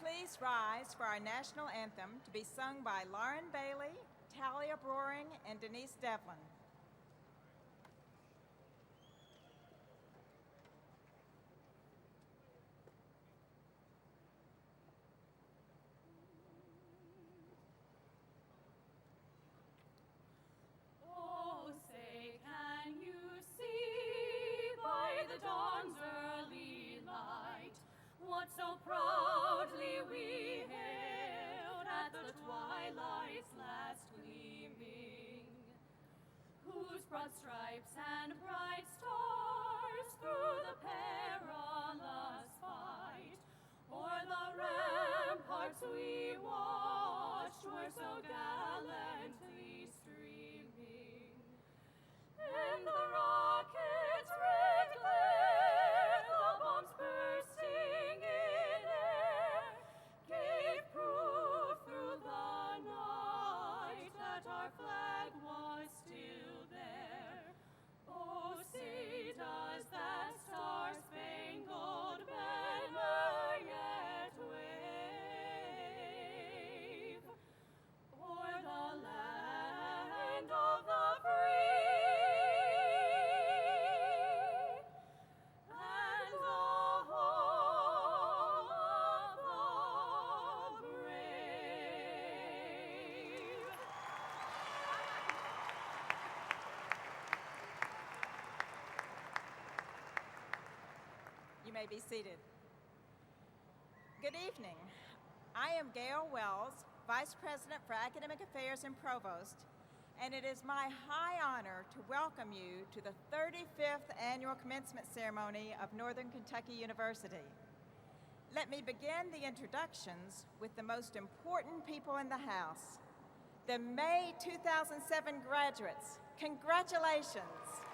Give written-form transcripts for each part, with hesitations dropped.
Please rise for our national anthem to be sung by Lauren Bailey, Talia Broering, and Denise Devlin. Oh, say, can you see by the dawn's early light what so proudly we hailed at the twilight's last gleaming, whose broad stripes and bright stars through the perilous fight o'er the ramparts we watched were so gallantly streaming, and the rockets' red glare, the bombs bursting in air, gave proof through the night that our flag was still there. Oh, say, does that star-spangled banner yet wave may be seated. Good evening. I am Gail Wells, Vice President for Academic Affairs and Provost, and it is my high honor to welcome you to the 35th Annual Commencement Ceremony of Northern Kentucky University. Let me begin the introductions with the most important people in the house, the May 2007 graduates. Congratulations.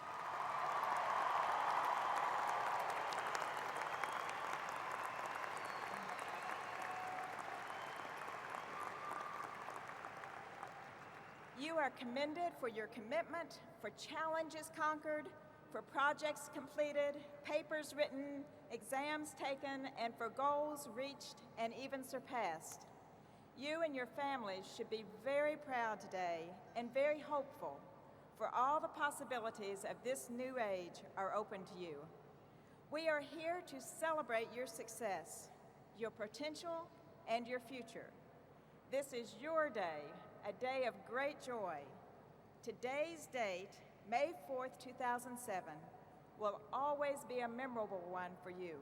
You are commended for your commitment, for challenges conquered, for projects completed, papers written, exams taken, and for goals reached and even surpassed. You and your families should be very proud today and very hopeful, for all the possibilities of this new age are open to you. We are here to celebrate your success, your potential, and your future. This is your day, a day of great joy. Today's date, May 4th, 2007, will always be a memorable one for you.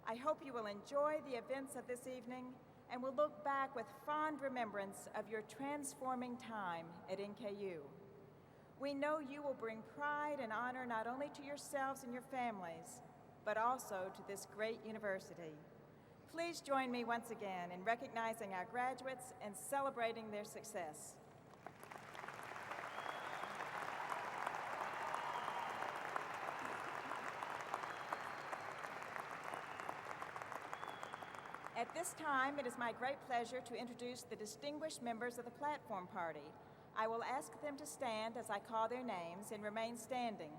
I hope you will enjoy the events of this evening and will look back with fond remembrance of your transforming time at NKU. We know you will bring pride and honor not only to yourselves and your families, but also to this great university. Please join me once again in recognizing our graduates and celebrating their success. At this time, it is my great pleasure to introduce the distinguished members of the platform party. I will ask them to stand as I call their names and remain standing.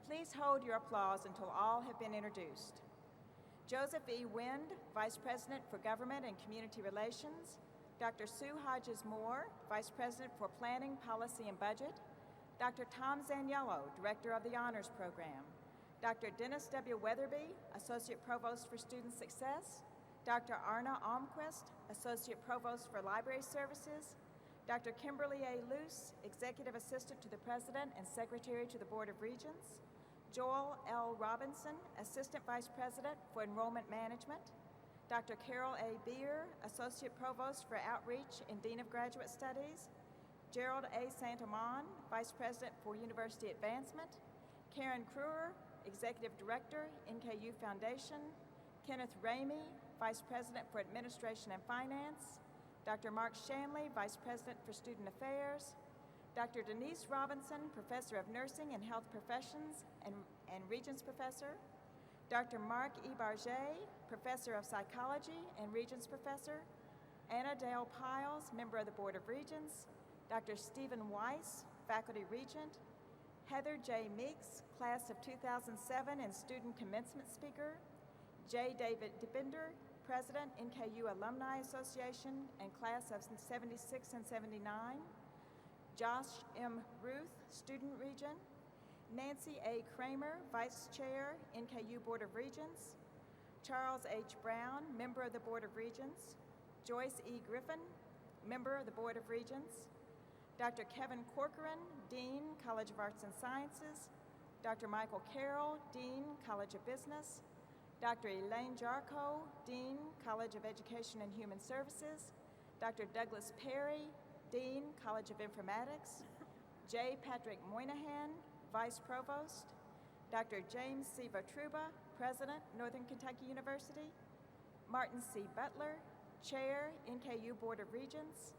Please hold your applause until all have been introduced. Joseph E. Wind, Vice President for Government and Community Relations. Dr. Sue Hodges Moore, Vice President for Planning, Policy, and Budget. Dr. Tom Zaniello, Director of the Honors Program. Dr. Dennis W. Weatherby, Associate Provost for Student Success. Dr. Arna Almquist, Associate Provost for Library Services. Dr. Kimberly A. Luce, Executive Assistant to the President and Secretary to the Board of Regents. Joel L. Robinson, Assistant Vice President for Enrollment Management. Dr. Carol A. Beer, Associate Provost for Outreach and Dean of Graduate Studies. Gerald A. Santamon, Vice President for University Advancement. Karen Kruer, Executive Director, NKU Foundation. Kenneth Ramey, Vice President for Administration and Finance. Dr. Mark Shanley, Vice President for Student Affairs. Dr. Denise Robinson, Professor of Nursing and Health Professions and Regents Professor. Dr. Mark E. Barget, Professor of Psychology and Regents Professor. Anna Dale Piles, Member of the Board of Regents. Dr. Stephen Weiss, Faculty Regent. Heather J. Meeks, Class of 2007 and Student Commencement Speaker. J. David DeBender, President, NKU Alumni Association and Class of 76 and 79. Josh M. Ruth, Student Regent. Nancy A. Kramer, Vice Chair, NKU Board of Regents. Charles H. Brown, Member of the Board of Regents. Joyce E. Griffin, Member of the Board of Regents. Dr. Kevin Corcoran, Dean, College of Arts and Sciences. Dr. Michael Carroll, Dean, College of Business. Dr. Elaine Jarko, Dean, College of Education and Human Services. Dr. Douglas Perry, Dean, College of Informatics. J. Patrick Moynihan, Vice Provost. Dr. James C. Vatruba, President, Northern Kentucky University. Martin C. Butler, Chair, NKU Board of Regents.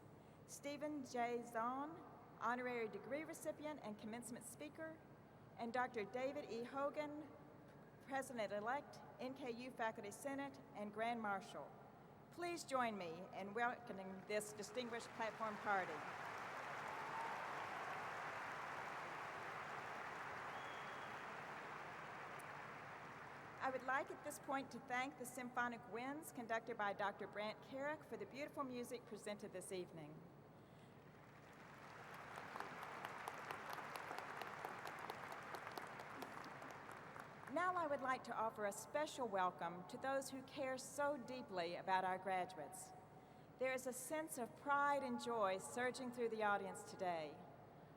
Stephen J. Zahn, Honorary Degree Recipient and Commencement Speaker. And Dr. David E. Hogan, President-elect, NKU Faculty Senate and Grand Marshal. Please join me in welcoming this distinguished platform party. I would like at this point to thank the Symphonic Winds conducted by Dr. Brant Carrick for the beautiful music presented this evening. Now I would like to offer a special welcome to those who care so deeply about our graduates. There is a sense of pride and joy surging through the audience today.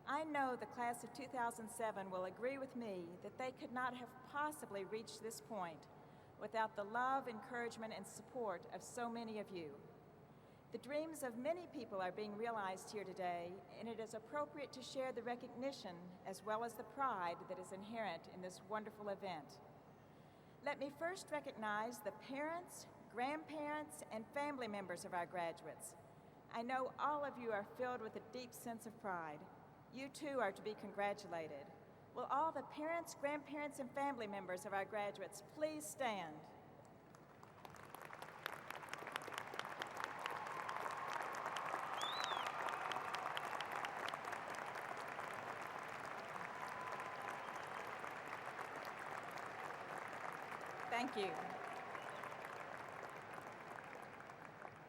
I know the class of 2007 will agree with me that they could not have possibly reached this point without the love, encouragement, and support of so many of you. The dreams of many people are being realized here today, and it is appropriate to share the recognition as well as the pride that is inherent in this wonderful event. Let me first recognize the parents, grandparents, and family members of our graduates. I know all of you are filled with a deep sense of pride. You too are to be congratulated. Will all the parents, grandparents, and family members of our graduates please stand? Thank you.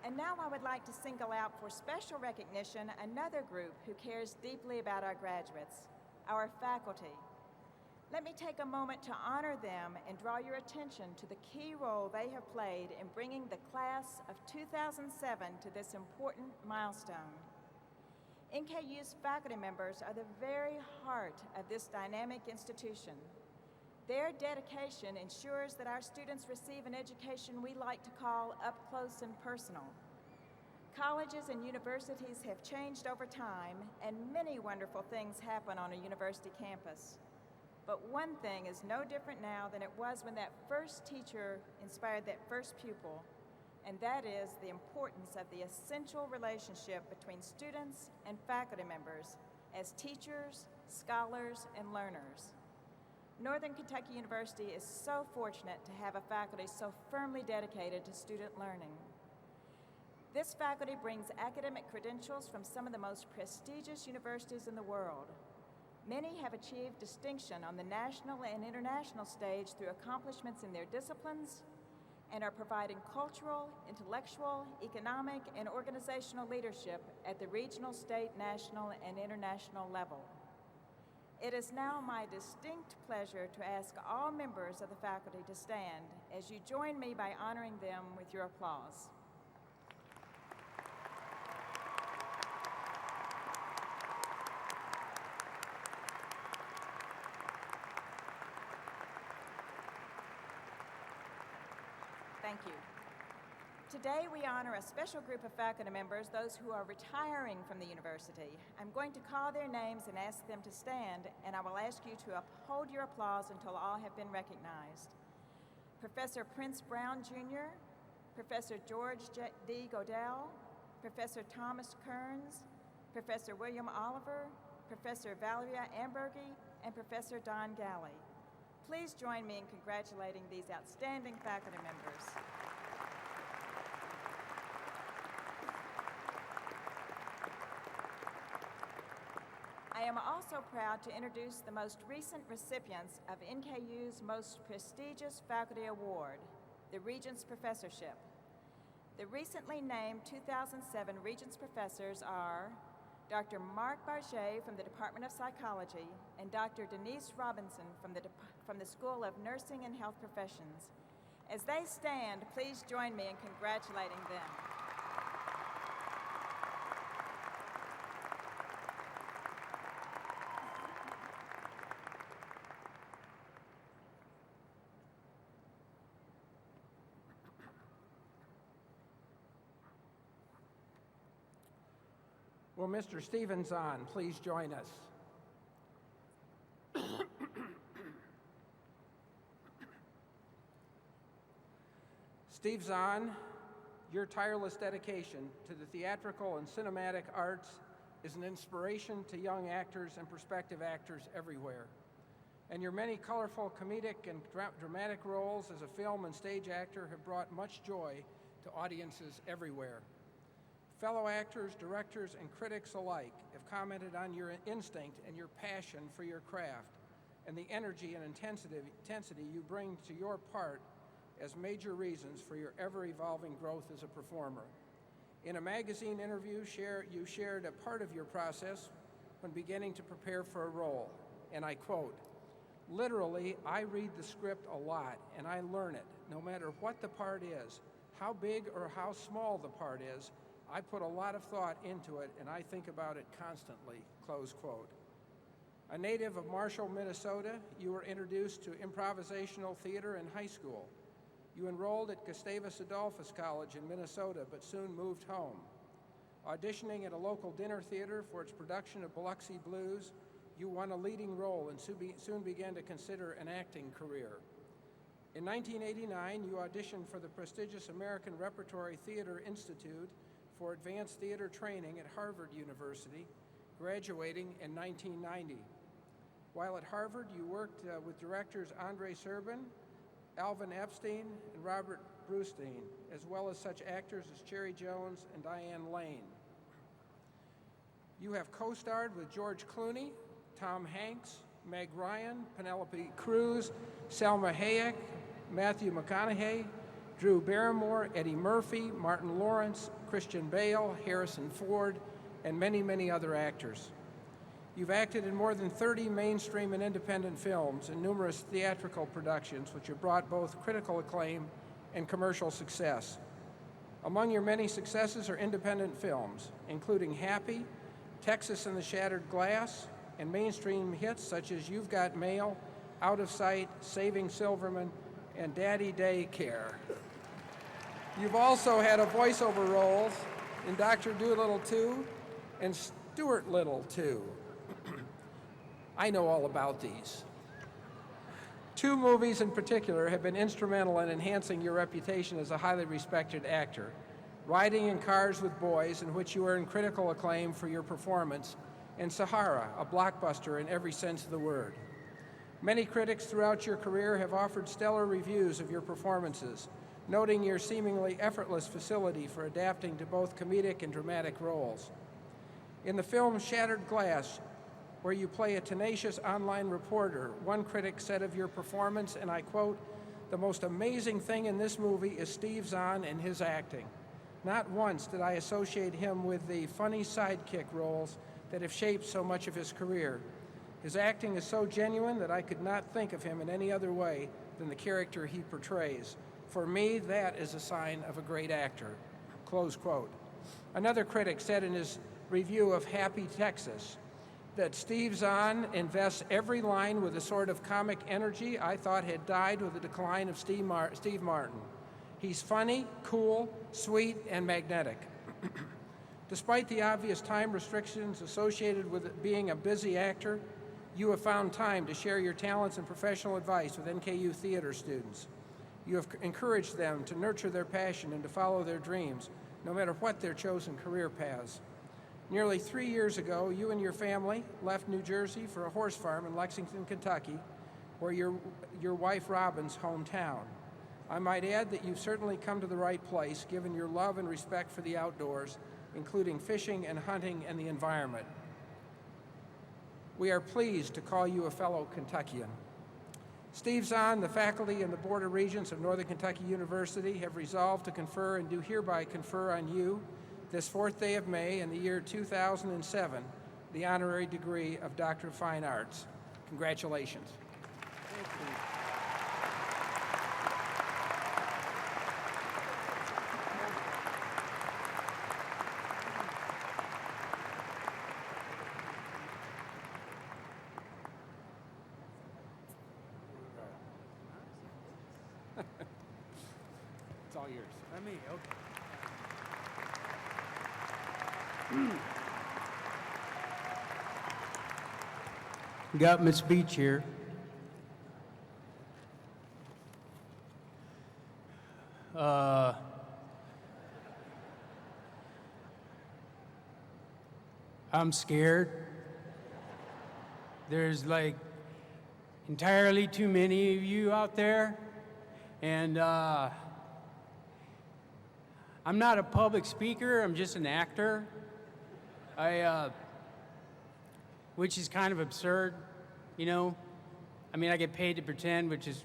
And now I would like to single out for special recognition another group who cares deeply about our graduates, our faculty. Let me take a moment to honor them and draw your attention to the key role they have played in bringing the class of 2007 to this important milestone. NKU's faculty members are the very heart of this dynamic institution. Their dedication ensures that our students receive an education we like to call up close and personal. Colleges and universities have changed over time, and many wonderful things happen on a university campus. But one thing is no different now than it was when that first teacher inspired that first pupil, and that is the importance of the essential relationship between students and faculty members as teachers, scholars, and learners. Northern Kentucky University is so fortunate to have a faculty so firmly dedicated to student learning. This faculty brings academic credentials from some of the most prestigious universities in the world. Many have achieved distinction on the national and international stage through accomplishments in their disciplines and are providing cultural, intellectual, economic, and organizational leadership at the regional, state, national, and international level. It is now my distinct pleasure to ask all members of the faculty to stand as you join me by honoring them with your applause. Thank you. Today we honor a special group of faculty members, those who are retiring from the university. I'm going to call their names and ask them to stand, and I will ask you to uphold your applause until all have been recognized. Professor Prince Brown Jr., Professor George D. Godell, Professor Thomas Kearns, Professor William Oliver, Professor Valeria Ambergy, and Professor Don Galley. Please join me in congratulating these outstanding faculty members. I am also proud to introduce the most recent recipients of NKU's most prestigious faculty award, the Regents Professorship. The recently named 2007 Regents Professors are Dr. Mark Barget from the Department of Psychology and Dr. Denise Robinson from the School of Nursing and Health Professions. As they stand, please join me in congratulating them. Will Mr. Stephen Zahn please join us? Steve Zahn, your tireless dedication to the theatrical and cinematic arts is an inspiration to young actors and prospective actors everywhere. And your many colorful comedic and dramatic roles as a film and stage actor have brought much joy to audiences everywhere. Fellow actors, directors, and critics alike have commented on your instinct and your passion for your craft and the energy and intensity you bring to your part as major reasons for your ever-evolving growth as a performer. In a magazine interview, you shared a part of your process when beginning to prepare for a role, and I quote, "Literally, I read the script a lot and I learn it, no matter what the part is, how big or how small the part is. I put a lot of thought into it, and I think about it constantly," close quote. A native of Marshall, Minnesota, you were introduced to improvisational theater in high school. You enrolled at Gustavus Adolphus College in Minnesota, but soon moved home. Auditioning at a local dinner theater for its production of Biloxi Blues, you won a leading role and soon began to consider an acting career. In 1989, you auditioned for the prestigious American Repertory Theater Institute for advanced theater training at Harvard University, graduating in 1990. While at Harvard, you worked with directors Andre Serban, Alvin Epstein, and Robert Brustein, as well as such actors as Cherry Jones and Diane Lane. You have co-starred with George Clooney, Tom Hanks, Meg Ryan, Penelope Cruz, Salma Hayek, Matthew McConaughey, Drew Barrymore, Eddie Murphy, Martin Lawrence, Christian Bale, Harrison Ford, and many, many other actors. You've acted in more than 30 mainstream and independent films and numerous theatrical productions, which have brought both critical acclaim and commercial success. Among your many successes are independent films, including Happy, Texas and the Shattered Glass, and mainstream hits such as You've Got Mail, Out of Sight, Saving Silverman, and Daddy Daycare. You've also had a voiceover role in Dr. Dolittle 2 and Stuart Little 2. I know all about these. Two movies in particular have been instrumental in enhancing your reputation as a highly respected actor. Riding in Cars with Boys, in which you earned critical acclaim for your performance, and Sahara, a blockbuster in every sense of the word. Many critics throughout your career have offered stellar reviews of your performances, noting your seemingly effortless facility for adapting to both comedic and dramatic roles. In the film Shattered Glass, where you play a tenacious online reporter, one critic said of your performance, and I quote, "The most amazing thing in this movie is Steve Zahn and his acting. Not once did I associate him with the funny sidekick roles that have shaped so much of his career. His acting is so genuine that I could not think of him in any other way than the character he portrays. For me, that is a sign of a great actor." Close quote. Another critic said in his review of Happy, Texas, that Steve Zahn invests every line with a sort of comic energy I thought had died with the decline of Steve Martin. He's funny, cool, sweet, and magnetic. Despite the obvious time restrictions associated with being a busy actor, you have found time to share your talents and professional advice with NKU theater students. You have encouraged them to nurture their passion and to follow their dreams, no matter what their chosen career paths. Nearly 3 years ago, you and your family left New Jersey for a horse farm in Lexington, Kentucky, where your wife Robin's hometown. I might add that you've certainly come to the right place, given your love and respect for the outdoors, including fishing and hunting and the environment. We are pleased to call you a fellow Kentuckian. Steve Zahn, the faculty and the Board of Regents of Northern Kentucky University have resolved to confer and do hereby confer on you, this 4th day of May in the year 2007, the honorary degree of Doctor of Fine Arts. Congratulations. Thank you. It's all yours. Let me, okay. Got Miss Beach here. I'm scared. There's like entirely too many of you out there, and I'm not a public speaker, I'm just an actor. Which is kind of absurd, you know? I mean, I get paid to pretend, which is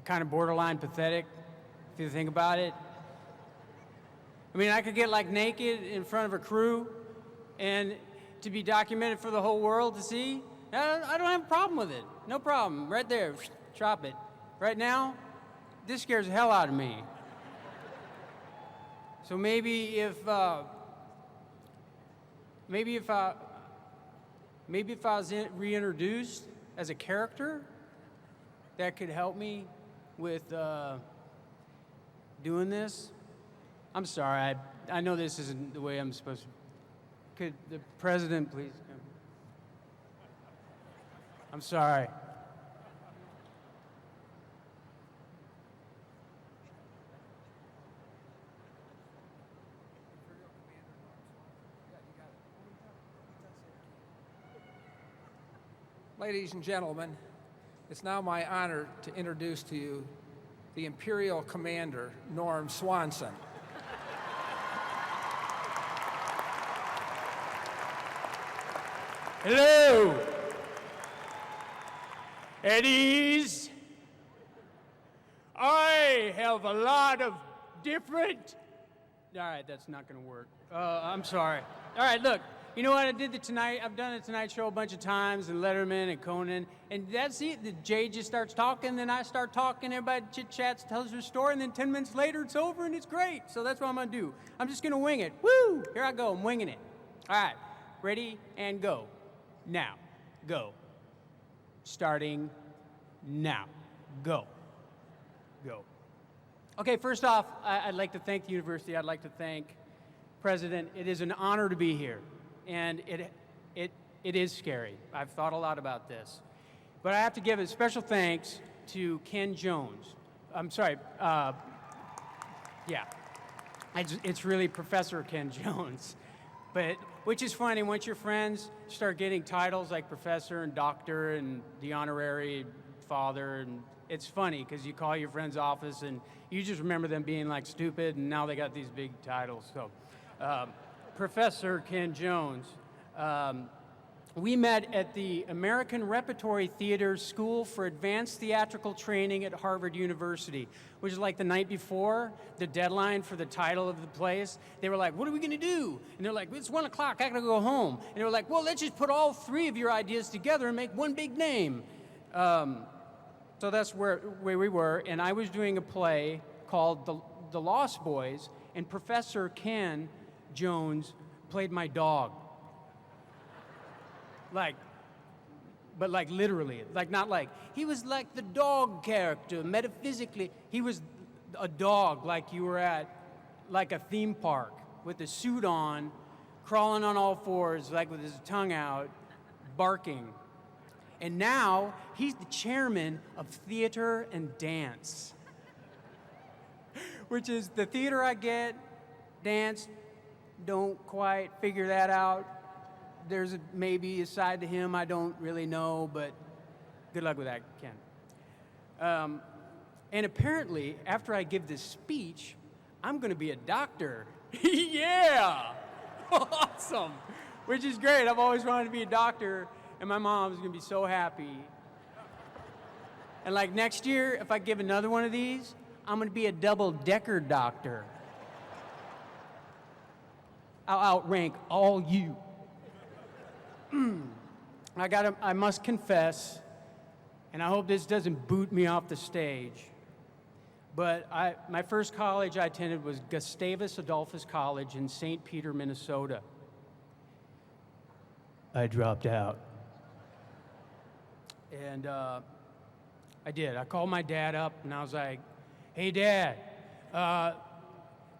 kind of borderline pathetic, if you think about it. I mean, I could get like naked in front of a crew and to be documented for the whole world to see. I don't have a problem with it. No problem. Right there, chop it. Right now, this scares the hell out of me. So maybe if I was reintroduced as a character, that could help me with doing this. I'm sorry. I know this isn't the way I'm supposed to. Could the president please come? I'm sorry. Ladies and gentlemen, it's now my honor to introduce to you the Imperial Commander, Norm Swanson. Hello! Eddies! I have a lot of different... All right, that's not going to work. I'm sorry. All right, look. You know what? I've done the Tonight Show a bunch of times, and Letterman and Conan, and that's it. The Jay just starts talking, then I start talking, everybody chit-chats, tells their story, and then 10 minutes later it's over, and it's great. So that's what I'm going to do. I'm just going to wing it. Woo! Here I go. I'm winging it. All right. Ready, and go. Now. Go. Starting now. Go. Go. Okay, first off, I'd like to thank the university. I'd like to thank President. It is an honor to be here. And it is scary. I've thought a lot about this. But I have to give a special thanks to Ken Jones. I'm sorry, yeah. It's really Professor Ken Jones. But, which is funny, once your friends start getting titles like professor and doctor and the honorary father, and it's funny because you call your friend's office and you just remember them being like stupid, and now they got these big titles. So. Professor Ken Jones. We met at the American Repertory Theater School for Advanced Theatrical Training at Harvard University, which is like the night before the deadline for the title of the place. They were like, what are we gonna do? And they're like, it's 1 o'clock, I gotta go home. And they were like, well, let's just put all 3 of your ideas together and make one big name. So that's where we were, and I was doing a play called The Lost Boys, and Professor Ken Jones played my dog. But literally, not like, he was like the dog character, metaphysically. He was a dog like you were at like a theme park with a suit on, crawling on all fours, like with his tongue out, barking. And now he's the chairman of theater and dance, which is the theater I get, dance, don't quite figure that out. There's maybe a side to him I don't really know, but good luck with that, Ken. And apparently, after I give this speech, I'm going to be a doctor. Yeah! Awesome! Which is great. I've always wanted to be a doctor, and my mom's going to be so happy. And like next year, if I give another one of these, I'm going to be a double-decker doctor. I'll outrank all you. I must confess, and I hope this doesn't boot me off the stage, but my first college I attended was Gustavus Adolphus College in St. Peter, Minnesota. I dropped out. And I did. I called my dad up, and I was like, hey, Dad,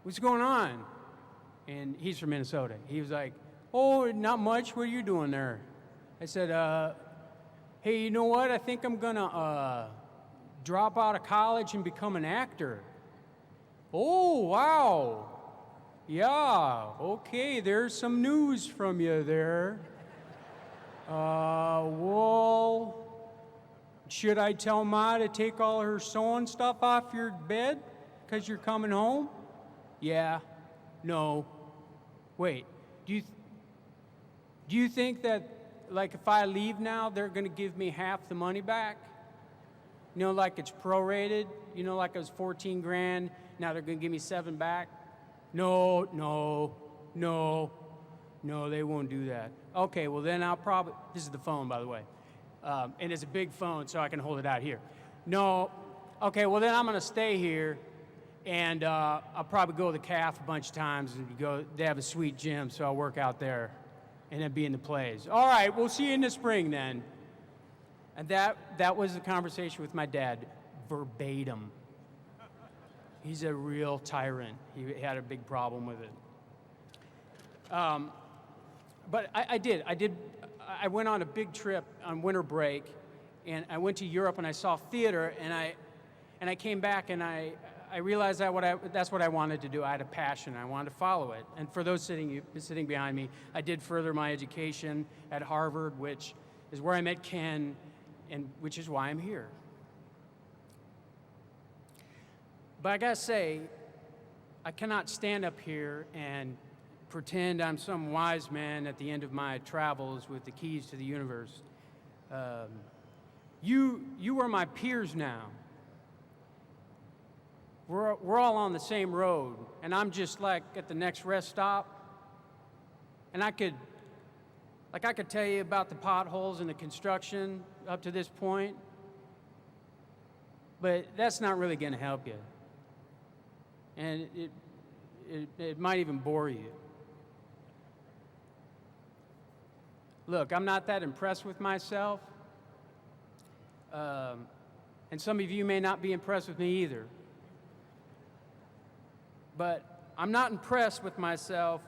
what's going on? And he's from Minnesota. He was like, oh, not much. What are you doing there? I said, hey, you know what? I think I'm going to drop out of college and become an actor. Oh, wow. Yeah, okay, there's some news from you there. Well, should I tell Ma to take all her sewing stuff off your bed because you're coming home? Yeah. No. Wait, do you think that, like, if I leave now, they're going to give me half the money back? You know, like it's prorated? You know, like it was 14 grand, now they're going to give me 7 back? No, they won't do that. Okay, well then I'll probably, this is the phone, by the way, and it's a big phone, so I can hold it out here. No, okay, well then I'm going to stay here. And I'll probably go to the CAF a bunch of times and they have a sweet gym, so I'll work out there and then be in the plays. All right, we'll see you in the spring then. And that was the conversation with my dad, verbatim. He's a real tyrant. He had a big problem with it. But I went on a big trip on winter break, and I went to Europe and I saw theater, and I came back and I realized that's what I wanted to do. I had a passion. I wanted to follow it. And for those sitting behind me, I did further my education at Harvard, which is where I met Ken, and which is why I'm here. But I gotta say, I cannot stand up here and pretend I'm some wise man at the end of my travels with the keys to the universe. You are my peers now. We're all on the same road, and I'm just like at the next rest stop. And I could tell you about the potholes and the construction up to this point, but that's not really going to help you. And it might even bore you. Look, I'm not that impressed with myself, and some of you may not be impressed with me either. But I'm not impressed with myself,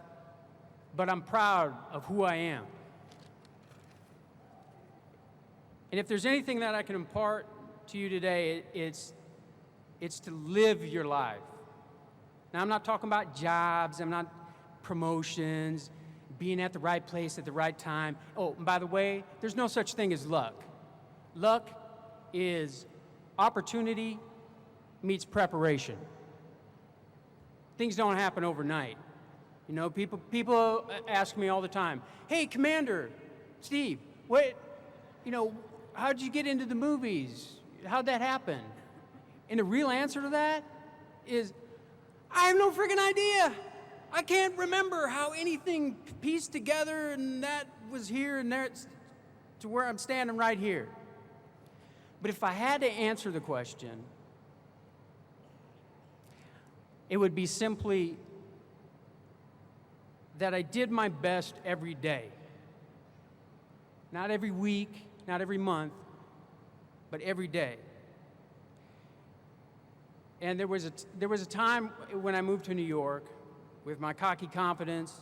but I'm proud of who I am. And if there's anything that I can impart to you today, it's to live your life. Now, I'm not talking about jobs, I'm not promotions, being at the right place at the right time. Oh, and by the way, there's no such thing as luck. Luck is opportunity meets preparation. Things don't happen overnight. You know, people ask me all the time, "Hey, Commander, Steve, how'd you get into the movies? How'd that happen?" And the real answer to that is, I have no friggin' idea. I can't remember how anything pieced together and that was here and there to where I'm standing right here. But if I had to answer the question, it would be simply that I did my best every day. Not every week, not every month, but every day. And there was a time when I moved to New York with my cocky confidence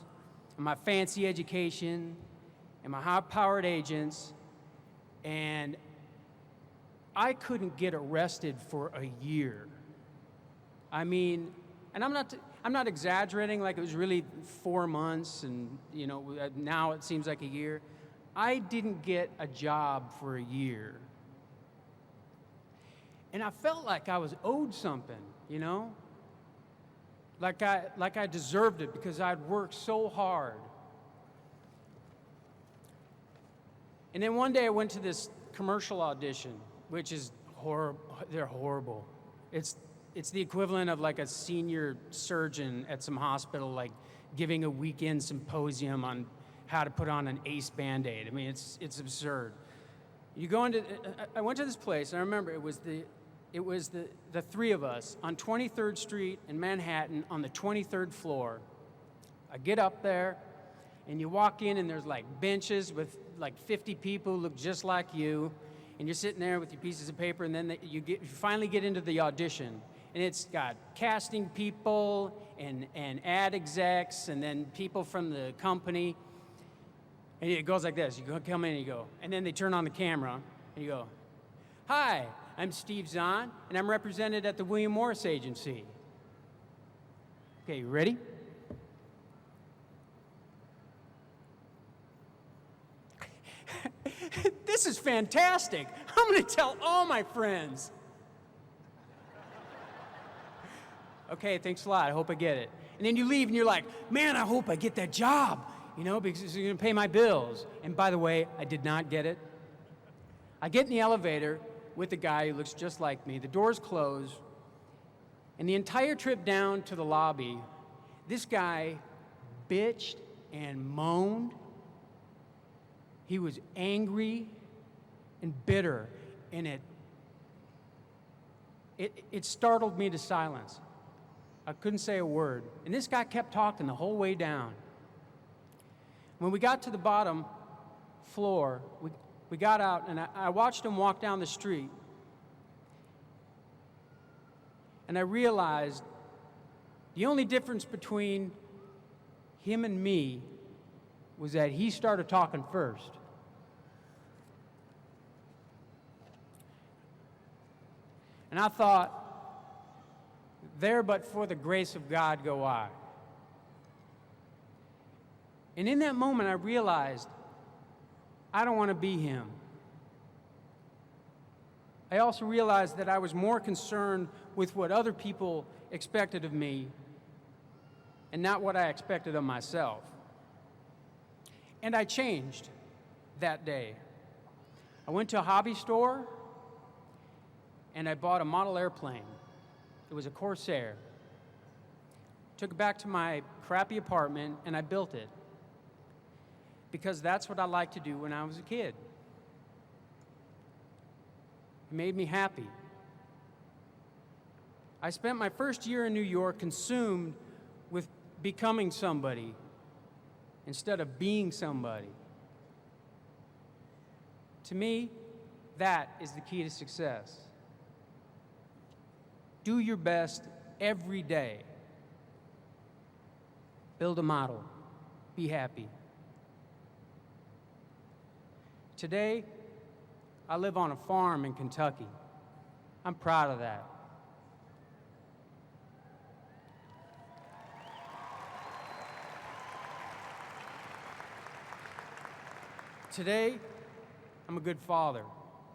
and my fancy education and my high-powered agents, and I couldn't get arrested for a year. I mean, and I'm not exaggerating, like it was really 4 months and, now it seems like a year. I didn't get a job for a year. And I felt like I was owed something, like I deserved it because I'd worked so hard. And then one day I went to this commercial audition, which is horrible. They're horrible. It's the equivalent of like a senior surgeon at some hospital, like giving a weekend symposium on how to put on an ace Band-Aid. I mean, it's absurd. I went to this place, and I remember it was the three of us on 23rd Street in Manhattan on the 23rd floor. I get up there, and you walk in, and there's like benches with like 50 people who look just like you, and you're sitting there with your pieces of paper, and then you finally get into the audition, and it's got casting people and ad execs, and then people from the company, and it goes like this. You come in and you go, and then they turn on the camera, and you go, "Hi, I'm Steve Zahn, and I'm represented at the William Morris Agency." Okay, you ready? This is fantastic. I'm going to tell all my friends. Okay, thanks a lot. I hope I get it. And then you leave and you're like, "Man, I hope I get that job, because it's going to pay my bills." And by the way, I did not get it. I get in the elevator with a guy who looks just like me. The doors close. And the entire trip down to the lobby, this guy bitched and moaned. He was angry and bitter, and it startled me to silence. I couldn't say a word. And this guy kept talking the whole way down. When we got to the bottom floor, we got out, and I watched him walk down the street. And I realized the only difference between him and me was that he started talking first. And I thought, there but for the grace of God go I. And in that moment, I realized I don't want to be him. I also realized that I was more concerned with what other people expected of me and not what I expected of myself. And I changed that day. I went to a hobby store and I bought a model airplane. It was a Corsair. Took it back to my crappy apartment and I built it, because that's what I liked to do when I was a kid. It made me happy. I spent my first year in New York consumed with becoming somebody instead of being somebody. To me, that is the key to success. Do your best every day. Build a model. Be happy. Today, I live on a farm in Kentucky. I'm proud of that. Today, I'm a good father.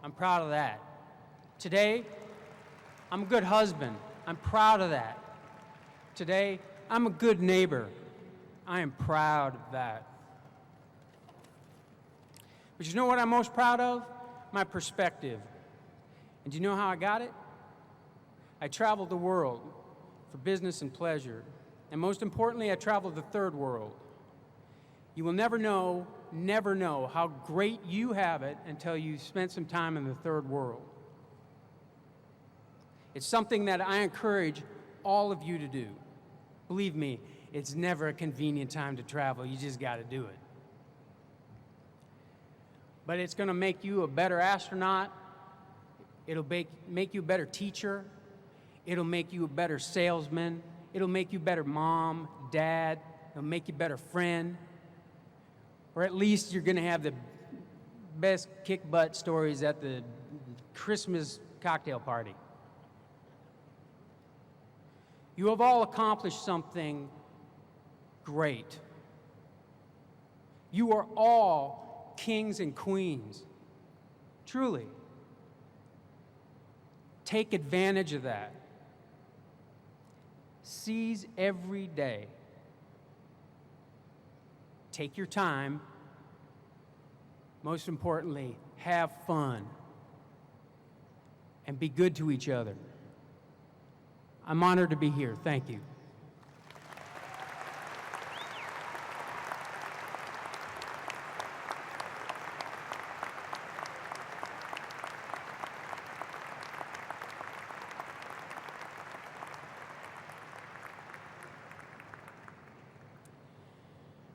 I'm proud of that. Today, I'm a good husband. I'm proud of that. Today, I'm a good neighbor. I am proud of that. But you know what I'm most proud of? My perspective. And do you know how I got it? I traveled the world for business and pleasure. And most importantly, I traveled the third world. You will never know how great you have it until you spent some time in the third world. It's something that I encourage all of you to do. Believe me, it's never a convenient time to travel. You just got to do it. But it's going to make you a better astronaut. It'll make you a better teacher. It'll make you a better salesman. It'll make you a better mom, dad. It'll make you a better friend. Or at least you're going to have the best kick-butt stories at the Christmas cocktail party. You have all accomplished something great. You are all kings and queens. Truly. Take advantage of that. Seize every day. Take your time. Most importantly, have fun. And be good to each other. I'm honored to be here. Thank you.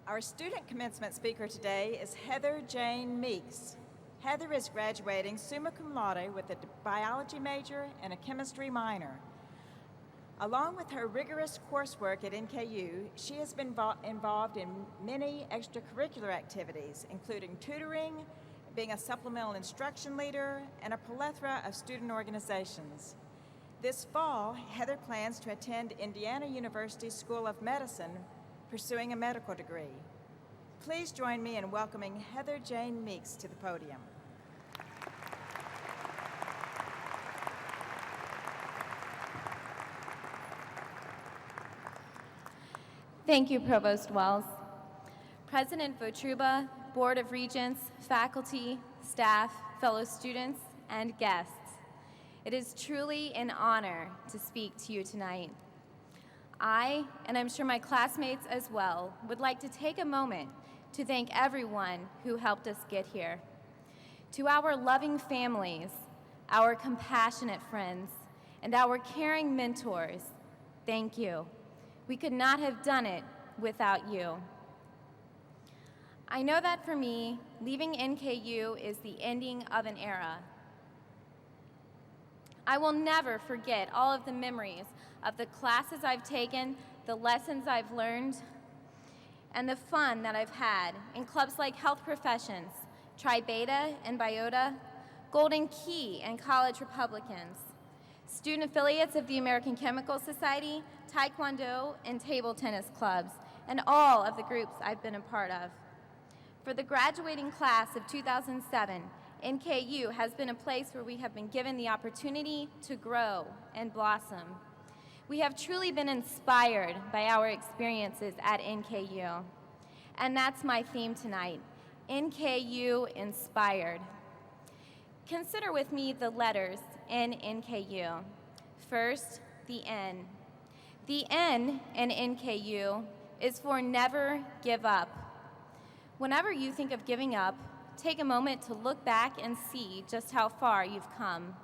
Our student commencement speaker today is Heather Jane Meeks. Heather is graduating summa cum laude with a biology major and a chemistry minor. Along with her rigorous coursework at NKU, she has been involved in many extracurricular activities, including tutoring, being a supplemental instruction leader, and a plethora of student organizations. This fall, Heather plans to attend Indiana University School of Medicine, pursuing a medical degree. Please join me in welcoming Heather Jane Meeks to the podium. Thank you, Provost Wells. President Votruba, Board of Regents, faculty, staff, fellow students, and guests, it is truly an honor to speak to you tonight. I, and I'm sure my classmates as well, would like to take a moment to thank everyone who helped us get here. To our loving families, our compassionate friends, and our caring mentors, thank you. We could not have done it without you. I know that for me, leaving NKU is the ending of an era. I will never forget all of the memories of the classes I've taken, the lessons I've learned, and the fun that I've had in clubs like Health Professions, Tri Beta and Biota, Golden Key and College Republicans, student affiliates of the American Chemical Society, Taekwondo, and table tennis clubs, and all of the groups I've been a part of. For the graduating class of 2007, NKU has been a place where we have been given the opportunity to grow and blossom. We have truly been inspired by our experiences at NKU. And that's my theme tonight, NKU Inspired. Consider with me the letters in NKU. First, the N. The N in NKU is for never give up. Whenever you think of giving up, take a moment to look back and see just how far you've come.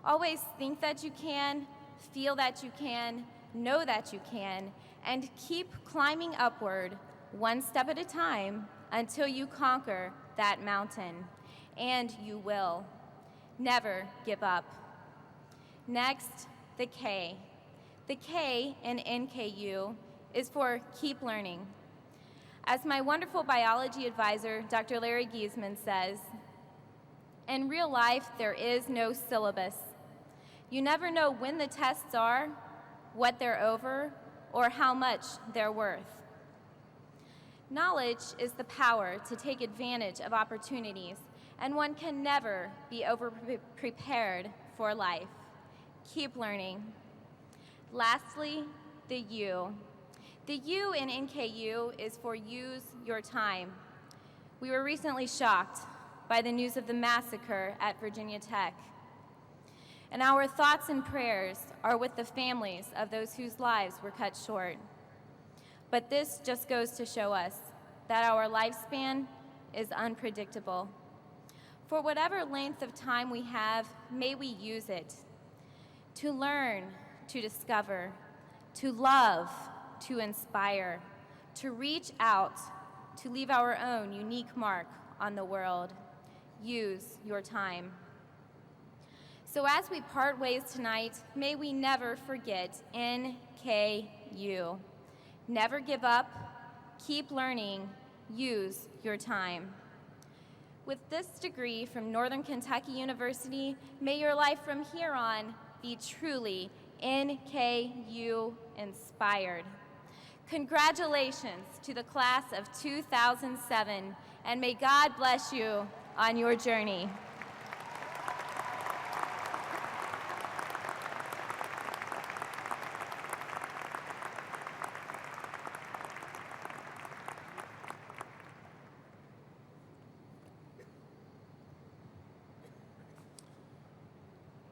Always think that you can, feel that you can, know that you can, and keep climbing upward one step at a time until you conquer that mountain. And you will. Never give up. Next, the K. The K in NKU is for keep learning. As my wonderful biology advisor, Dr. Larry Giesman, says, in real life, there is no syllabus. You never know when the tests are, what they're over, or how much they're worth. Knowledge is the power to take advantage of opportunities, and one can never be over-prepared for life. Keep learning. Lastly, the U. The U in NKU is for use your time. We were recently shocked by the news of the massacre at Virginia Tech. And our thoughts and prayers are with the families of those whose lives were cut short. But this just goes to show us that our lifespan is unpredictable. For whatever length of time we have, may we use it to learn, to discover, to love, to inspire, to reach out, to leave our own unique mark on the world. Use your time. So as we part ways tonight, may we never forget NKU. Never give up, keep learning, use your time. With this degree from Northern Kentucky University, may your life from here on be truly NKU inspired. Congratulations to the class of 2007, and may God bless you on your journey.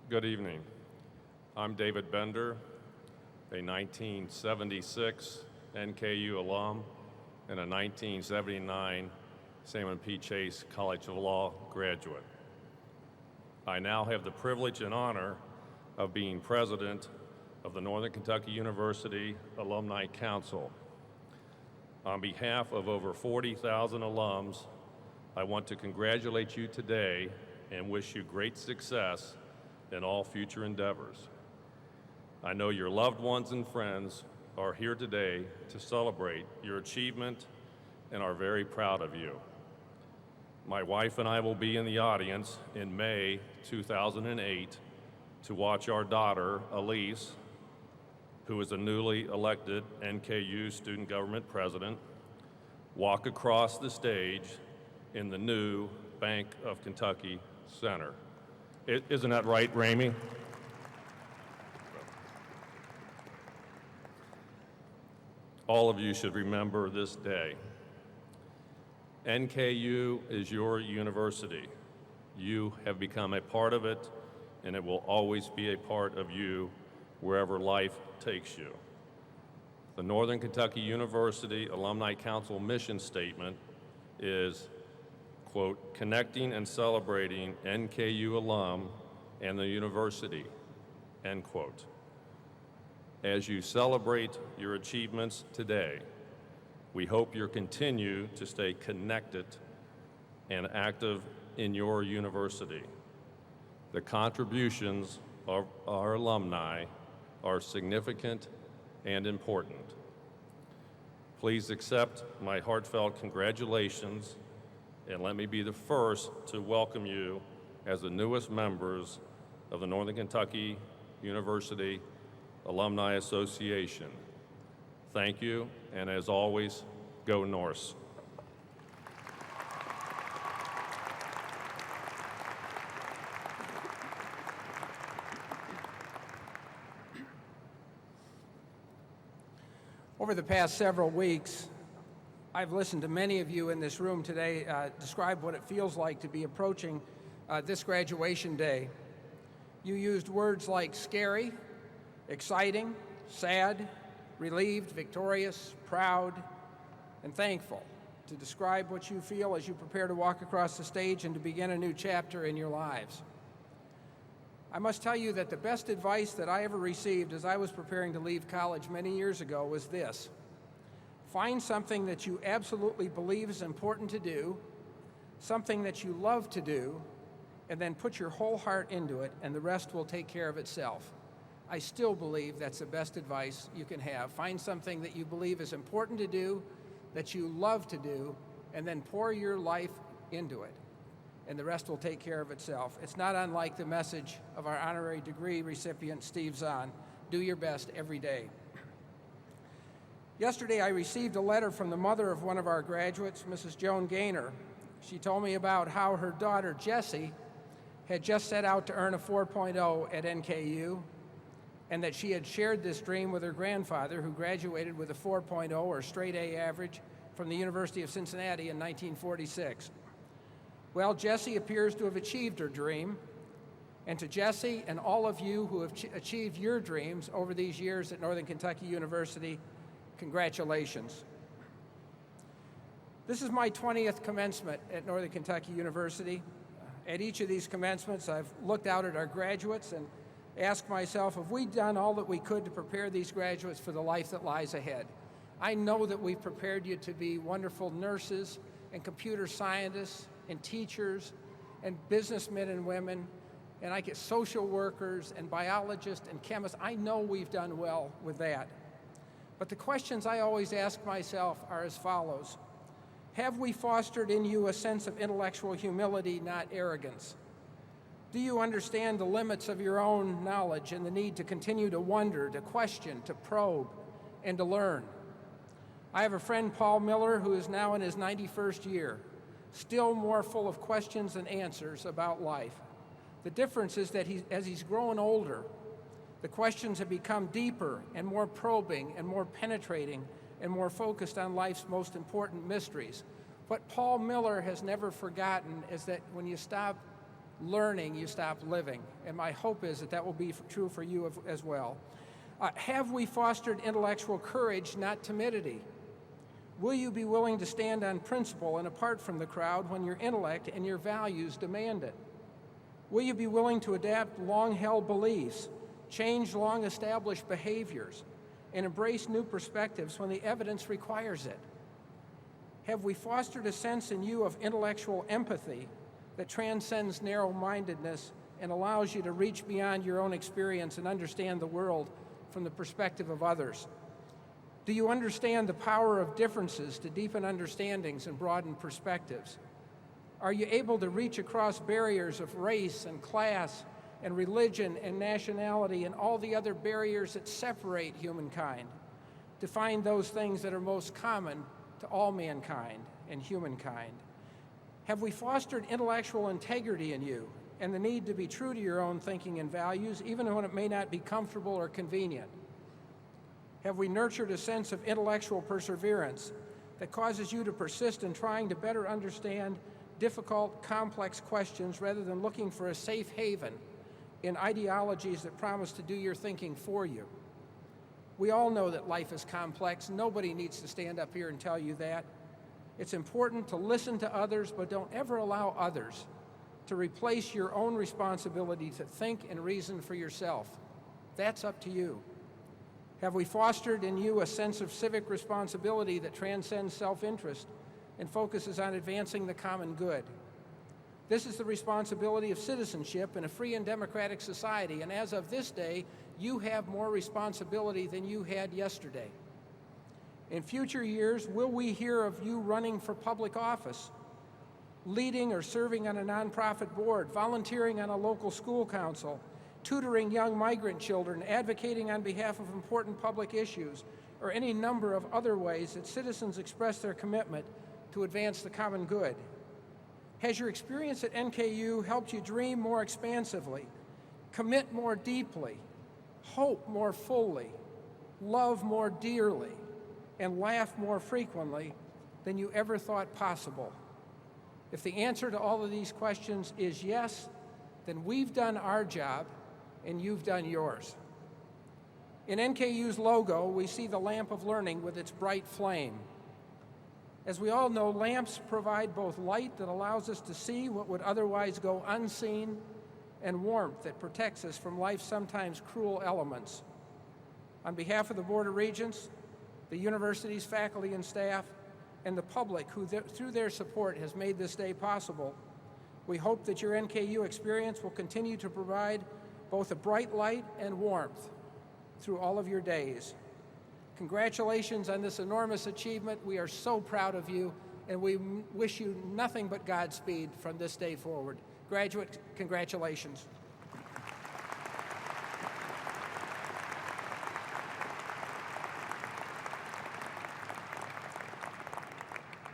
Good evening. I'm David Bender, a 1976 NKU alum and a 1979 Salmon P. Chase College of Law graduate. I now have the privilege and honor of being president of the Northern Kentucky University Alumni Council. On behalf of over 40,000 alums, I want to congratulate you today and wish you great success in all future endeavors. I know your loved ones and friends are here today to celebrate your achievement and are very proud of you. My wife and I will be in the audience in May 2008 to watch our daughter, Elise, who is a newly elected NKU student government president, walk across the stage in the new Bank of Kentucky Center. Isn't that right, Ramey? All of you should remember this day. NKU is your university. You have become a part of it, and it will always be a part of you wherever life takes you. The Northern Kentucky University Alumni Council mission statement is, quote, connecting and celebrating NKU alum and the university, end quote. As you celebrate your achievements today, we hope you'll continue to stay connected and active in your university. The contributions our alumni are significant and important. Please accept my heartfelt congratulations, and let me be the first to welcome you as the newest members of the Northern Kentucky University Alumni Association. Thank you, and as always, go Norse. Over the past several weeks, I've listened to many of you in this room today describe what it feels like to be approaching this graduation day. You used words like scary, exciting, sad, relieved, victorious, proud, and thankful to describe what you feel as you prepare to walk across the stage and to begin a new chapter in your lives. I must tell you that the best advice that I ever received as I was preparing to leave college many years ago was this: find something that you absolutely believe is important to do, something that you love to do, and then put your whole heart into it, and the rest will take care of itself. I still believe that's the best advice you can have. Find something that you believe is important to do, that you love to do, and then pour your life into it, and the rest will take care of itself. It's not unlike the message of our honorary degree recipient, Steve Zahn: do your best every day. Yesterday, I received a letter from the mother of one of our graduates, Mrs. Joan Gaynor. She told me about how her daughter, Jessie, had just set out to earn a 4.0 at NKU, and that she had shared this dream with her grandfather, who graduated with a 4.0 or straight A average from the University of Cincinnati in 1946. Well, Jessie appears to have achieved her dream, and to Jessie and all of you who have achieved your dreams over these years at Northern Kentucky University, congratulations. This is my 20th commencement at Northern Kentucky University. At each of these commencements, I've looked out at our graduates and asked myself, have we done all that we could to prepare these graduates for the life that lies ahead? I know that we've prepared you to be wonderful nurses and computer scientists and teachers and businessmen and women, and I get social workers and biologists and chemists. I know we've done well with that. But the questions I always ask myself are as follows: have we fostered in you a sense of intellectual humility, not arrogance? Do you understand the limits of your own knowledge and the need to continue to wonder, to question, to probe, and to learn? I have a friend, Paul Miller, who is now in his 91st year, still more full of questions than answers about life. The difference is that as he's grown older, the questions have become deeper and more probing and more penetrating and more focused on life's most important mysteries. What Paul Miller has never forgotten is that when you stop learning, you stop living. And my hope is that that will be true for you as well. Have we fostered intellectual courage, not timidity? Will you be willing to stand on principle and apart from the crowd when your intellect and your values demand it? Will you be willing to adapt long-held beliefs, change long-established behaviors, and embrace new perspectives when the evidence requires it? Have we fostered a sense in you of intellectual empathy that transcends narrow-mindedness and allows you to reach beyond your own experience and understand the world from the perspective of others? Do you understand the power of differences to deepen understandings and broaden perspectives? Are you able to reach across barriers of race and class and religion and nationality and all the other barriers that separate humankind, to find those things that are most common to all mankind and humankind? Have we fostered intellectual integrity in you and the need to be true to your own thinking and values, even when it may not be comfortable or convenient? Have we nurtured a sense of intellectual perseverance that causes you to persist in trying to better understand difficult, complex questions rather than looking for a safe haven in ideologies that promise to do your thinking for you? We all know that life is complex. Nobody needs to stand up here and tell you that. It's important to listen to others, but don't ever allow others to replace your own responsibility to think and reason for yourself. That's up to you. Have we fostered in you a sense of civic responsibility that transcends self-interest and focuses on advancing the common good? This is the responsibility of citizenship in a free and democratic society, and as of this day, you have more responsibility than you had yesterday. In future years, will we hear of you running for public office, leading or serving on a nonprofit board, volunteering on a local school council, tutoring young migrant children, advocating on behalf of important public issues, or any number of other ways that citizens express their commitment to advance the common good? Has your experience at NKU helped you dream more expansively, commit more deeply, hope more fully, love more dearly, and laugh more frequently than you ever thought possible? If the answer to all of these questions is yes, then we've done our job and you've done yours. In NKU's logo, we see the lamp of learning with its bright flame. As we all know, lamps provide both light that allows us to see what would otherwise go unseen and warmth that protects us from life's sometimes cruel elements. On behalf of the Board of Regents, the university's faculty and staff, and the public who, through their support, has made this day possible, we hope that your NKU experience will continue to provide both a bright light and warmth through all of your days. Congratulations on this enormous achievement. We are so proud of you, and we wish you nothing but Godspeed from this day forward. Graduate, congratulations.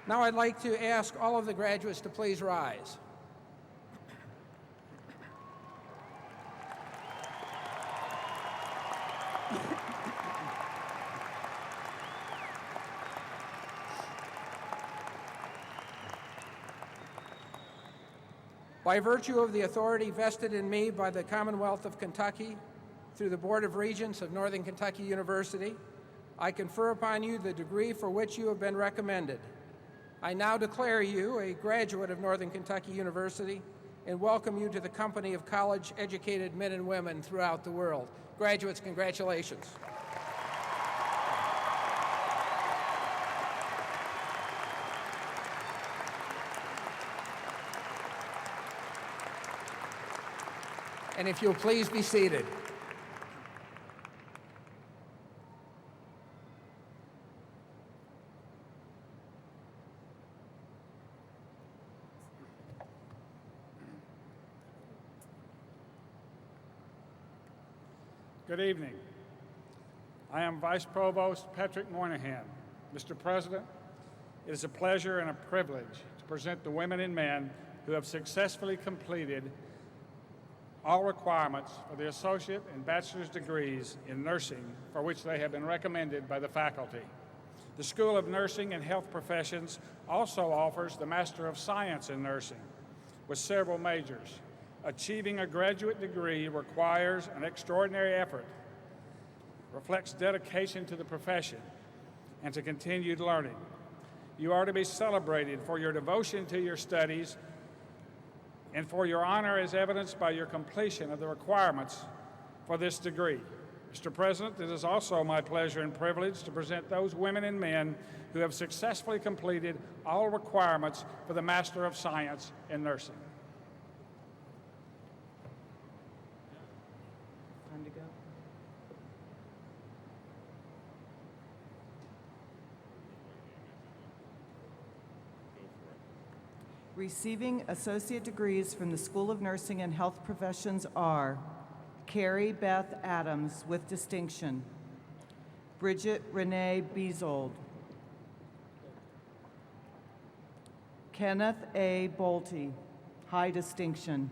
Now I'd like to ask all of the graduates to please rise. By virtue of the authority vested in me by the Commonwealth of Kentucky through the Board of Regents of Northern Kentucky University, I confer upon you the degree for which you have been recommended. I now declare you a graduate of Northern Kentucky University and welcome you to the company of college-educated men and women throughout the world. Graduates, congratulations. And if you'll please be seated. Good evening. I am Vice Provost Patrick Moynihan. Mr. President, it is a pleasure and a privilege to present the women and men who have successfully completed all requirements for the associate and bachelor's degrees in nursing for which they have been recommended by the faculty. The School of Nursing and Health Professions also offers the Master of Science in Nursing with several majors. Achieving a graduate degree requires an extraordinary effort, reflects dedication to the profession, and to continued learning. You are to be celebrated for your devotion to your studies and for your honor as evidenced by your completion of the requirements for this degree. Mr. President, it is also my pleasure and privilege to present those women and men who have successfully completed all requirements for the Master of Science in Nursing. Time to go. Receiving associate degrees from the School of Nursing and Health Professions are Carrie Beth Adams with distinction, Bridget Renee Beazold, Kenneth A. Bolte, high distinction,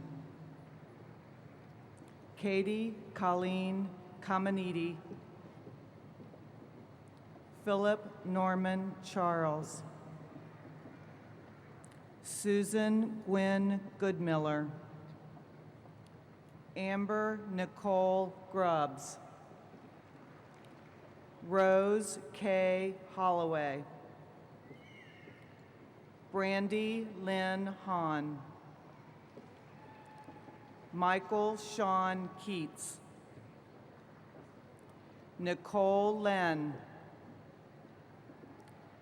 Katie Colleen Caminiti, Philip Norman Charles, Susan Gwen Goodmiller, Amber Nicole Grubbs, Rose K. Holloway, Brandy Lynn Hahn, Michael Sean Keats, Nicole Len,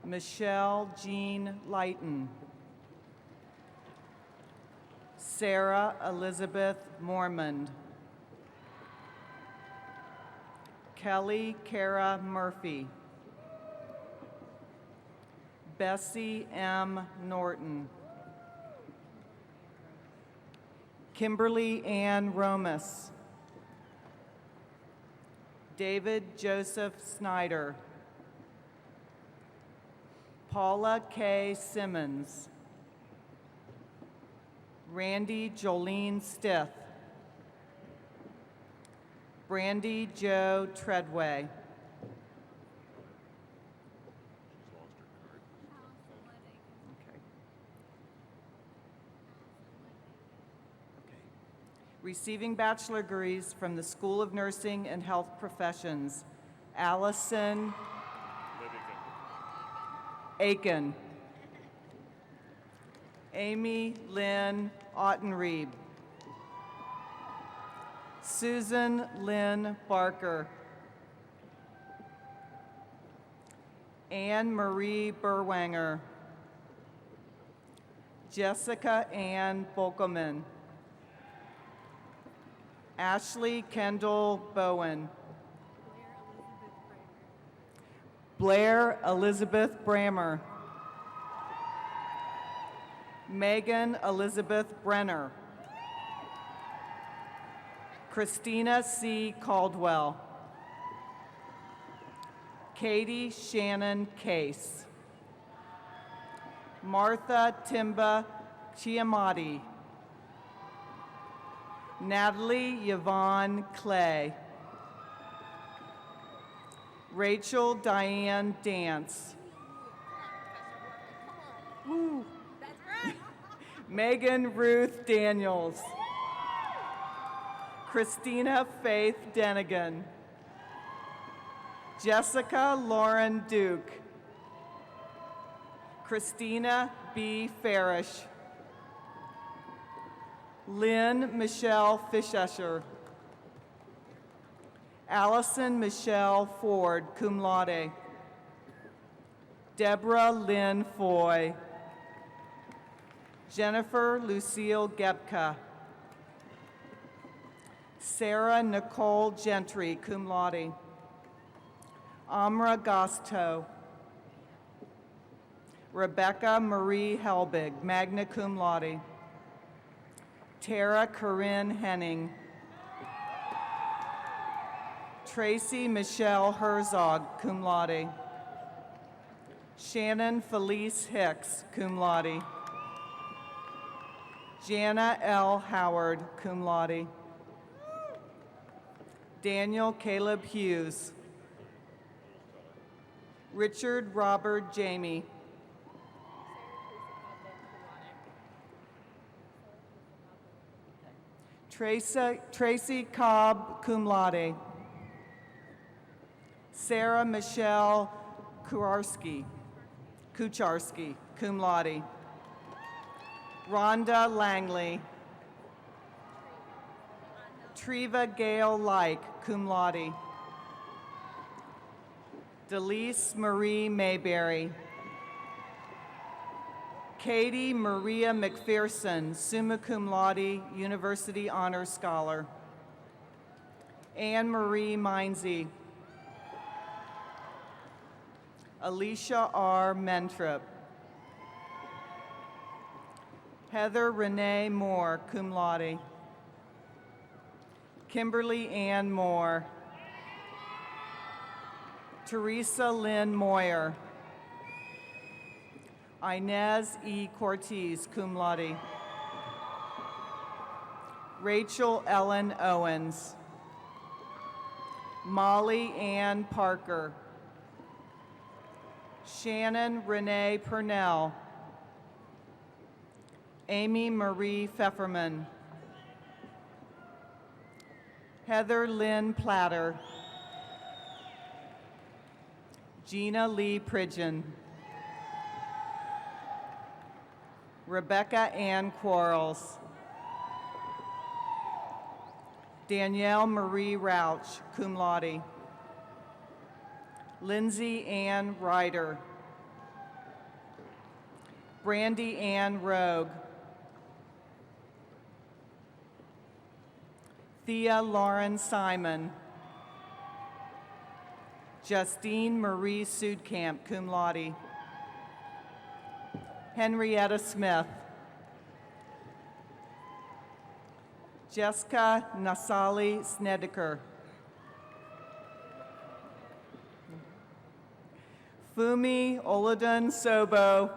Michelle Jean Lighton, Sarah Elizabeth Mormond. Kelly Kara Murphy. Bessie M. Norton. Kimberly Ann Romas. David Joseph Snyder. Paula K. Simmons. Randy Jolene Stith. Brandy Jo Treadway. Receiving bachelor degrees from the School of Nursing and Health Professions, Allison Aiken. Amy Lynn Ottenrieb. Susan Lynn Barker. Anne Marie Berwanger. Jessica Ann Bolkelman. Ashley Kendall Bowen. Blair Elizabeth Brammer. Megan Elizabeth Brenner. Christina C. Caldwell. Katie Shannon Case. Martha Timba Chiamati. Natalie Yvonne Clay. Rachel Diane Dance. Woo. Megan Ruth Daniels. Christina Faith Denigan. Jessica Lauren Duke. Christina B. Farish. Lynn Michelle Fischescher. Allison Michelle Ford, cum laude. Deborah Lynn Foy. Jennifer Lucille Gebka. Sarah Nicole Gentry, cum laude. Amra Gosto. Rebecca Marie Helbig, magna cum laude. Tara Corinne Henning. Tracy Michelle Herzog, cum laude. Shannon Felice Hicks, cum laude. Jana L. Howard, cum laude. Daniel Caleb Hughes. Richard Robert Jamie. Tracy Cobb, cum laude. Sarah Michelle Kucharski, cum laude. Rhonda Langley. Treva Gale Like, cum laude. Delise Marie Mayberry. Katie Maria McPherson, summa cum laude, University Honors Scholar. Anne Marie Mindsey. Alicia R. Mentrip. Heather Renee Moore, cum laude. Kimberly Ann Moore. Teresa Lynn Moyer. Inez E. Cortez, cum laude. Rachel Ellen Owens. Molly Ann Parker. Shannon Renee Purnell. Amy Marie Pfefferman. Heather Lynn Platter. Gina Lee Pridgeon. Rebecca Ann Quarles. Danielle Marie Rauch, cum laude. Lindsay Ann Ryder. Brandy Ann Rogue. Thea Lauren Simon. Justine Marie Sudkamp, cum laude. Henrietta Smith. Jessica Nasali Snedeker. Fumi Oladan Sobo.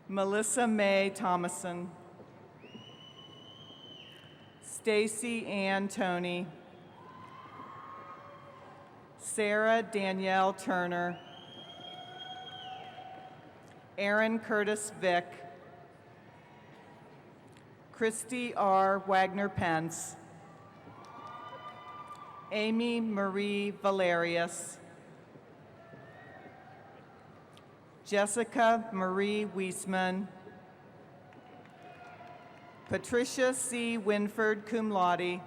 Melissa May Thomason. Stacy Ann Toney. Sarah Danielle Turner. Aaron Curtis Vick. Christy R. Wagner Pence. Amy Marie Valerius. Jessica Marie Wiesman. Patricia C. Winford, cum laude.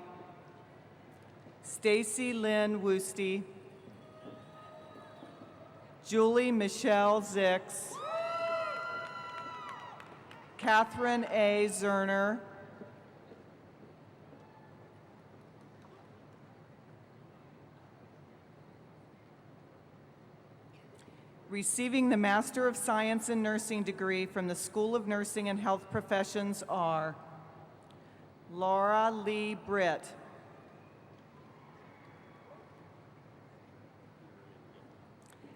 Stacy Lynn Woosty. Julie Michelle Zix. Catherine A. Zerner. Receiving the Master of Science in Nursing degree from the School of Nursing and Health Professions are Laura Lee Britt.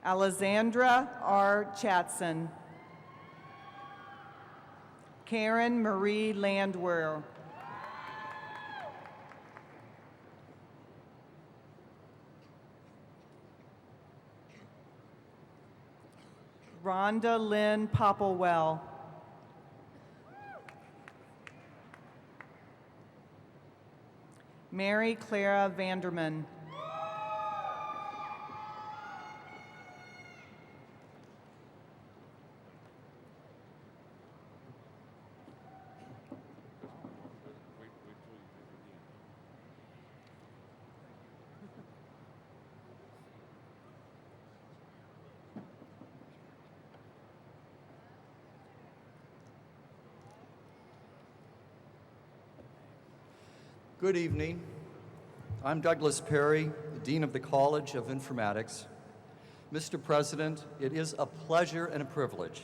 Alexandra R. Chatson. Karen Marie Landwehr. Rhonda Lynn Popplewell. Mary Clara Vanderman. Good evening. I'm Douglas Perry, Dean of the College of Informatics. Mr. President, it is a pleasure and a privilege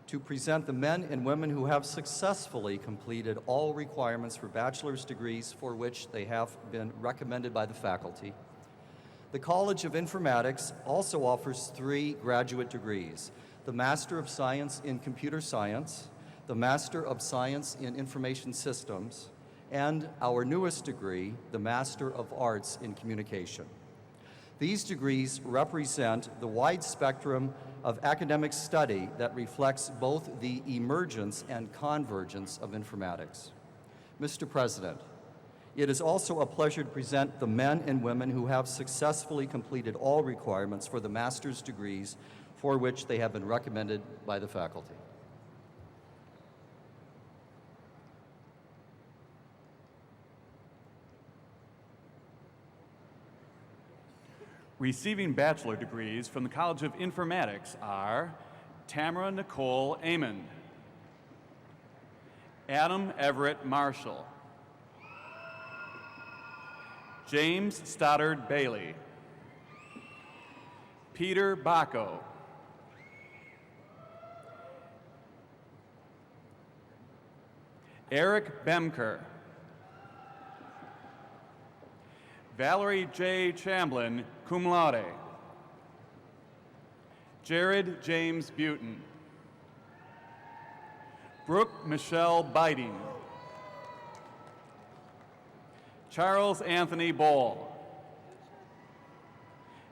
to present the men and women who have successfully completed all requirements for bachelor's degrees for which they have been recommended by the faculty. The College of Informatics also offers 3 graduate degrees: the Master of Science in Computer Science, the Master of Science in Information Systems, and our newest degree, the Master of Arts in Communication. These degrees represent the wide spectrum of academic study that reflects both the emergence and convergence of informatics. Mr. President, it is also a pleasure to present the men and women who have successfully completed all requirements for the master's degrees for which they have been recommended by the faculty. Receiving bachelor degrees from the College of Informatics are Tamara Nicole Amon, Adam Everett Marshall, James Stoddard Bailey, Peter Bacco, Eric Bemker, Valerie J. Chamblin, cum laude. Jared James Butin. Brooke Michelle Biding. Charles Anthony Boll.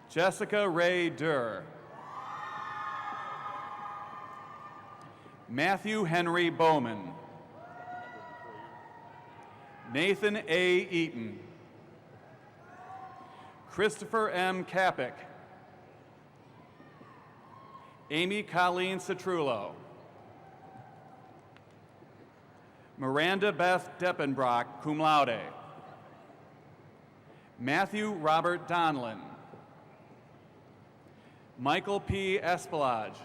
Jessica Ray Durr. Matthew Henry Bowman. Nathan A. Eaton. Christopher M. Kapik. Amy Colleen Citrullo. Miranda Beth Deppenbrock, cum laude. Matthew Robert Donlin. Michael P. Espelage.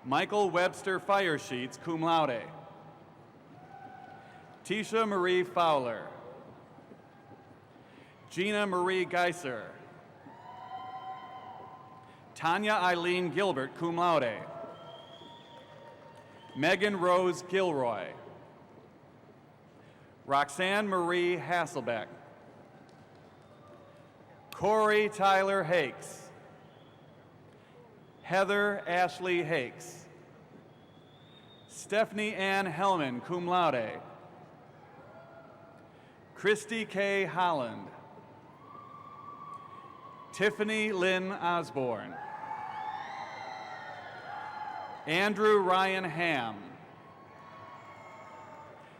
Michael Webster Firesheets, cum laude. Tisha Marie Fowler. Gina Marie Geiser. Tanya Eileen Gilbert, cum laude. Megan Rose Gilroy. Roxanne Marie Hasselbeck. Corey Tyler Hakes. Heather Ashley Hakes. Stephanie Ann Hellman, cum laude. Christy K. Holland. Tiffany Lynn Osborne. Andrew Ryan Ham.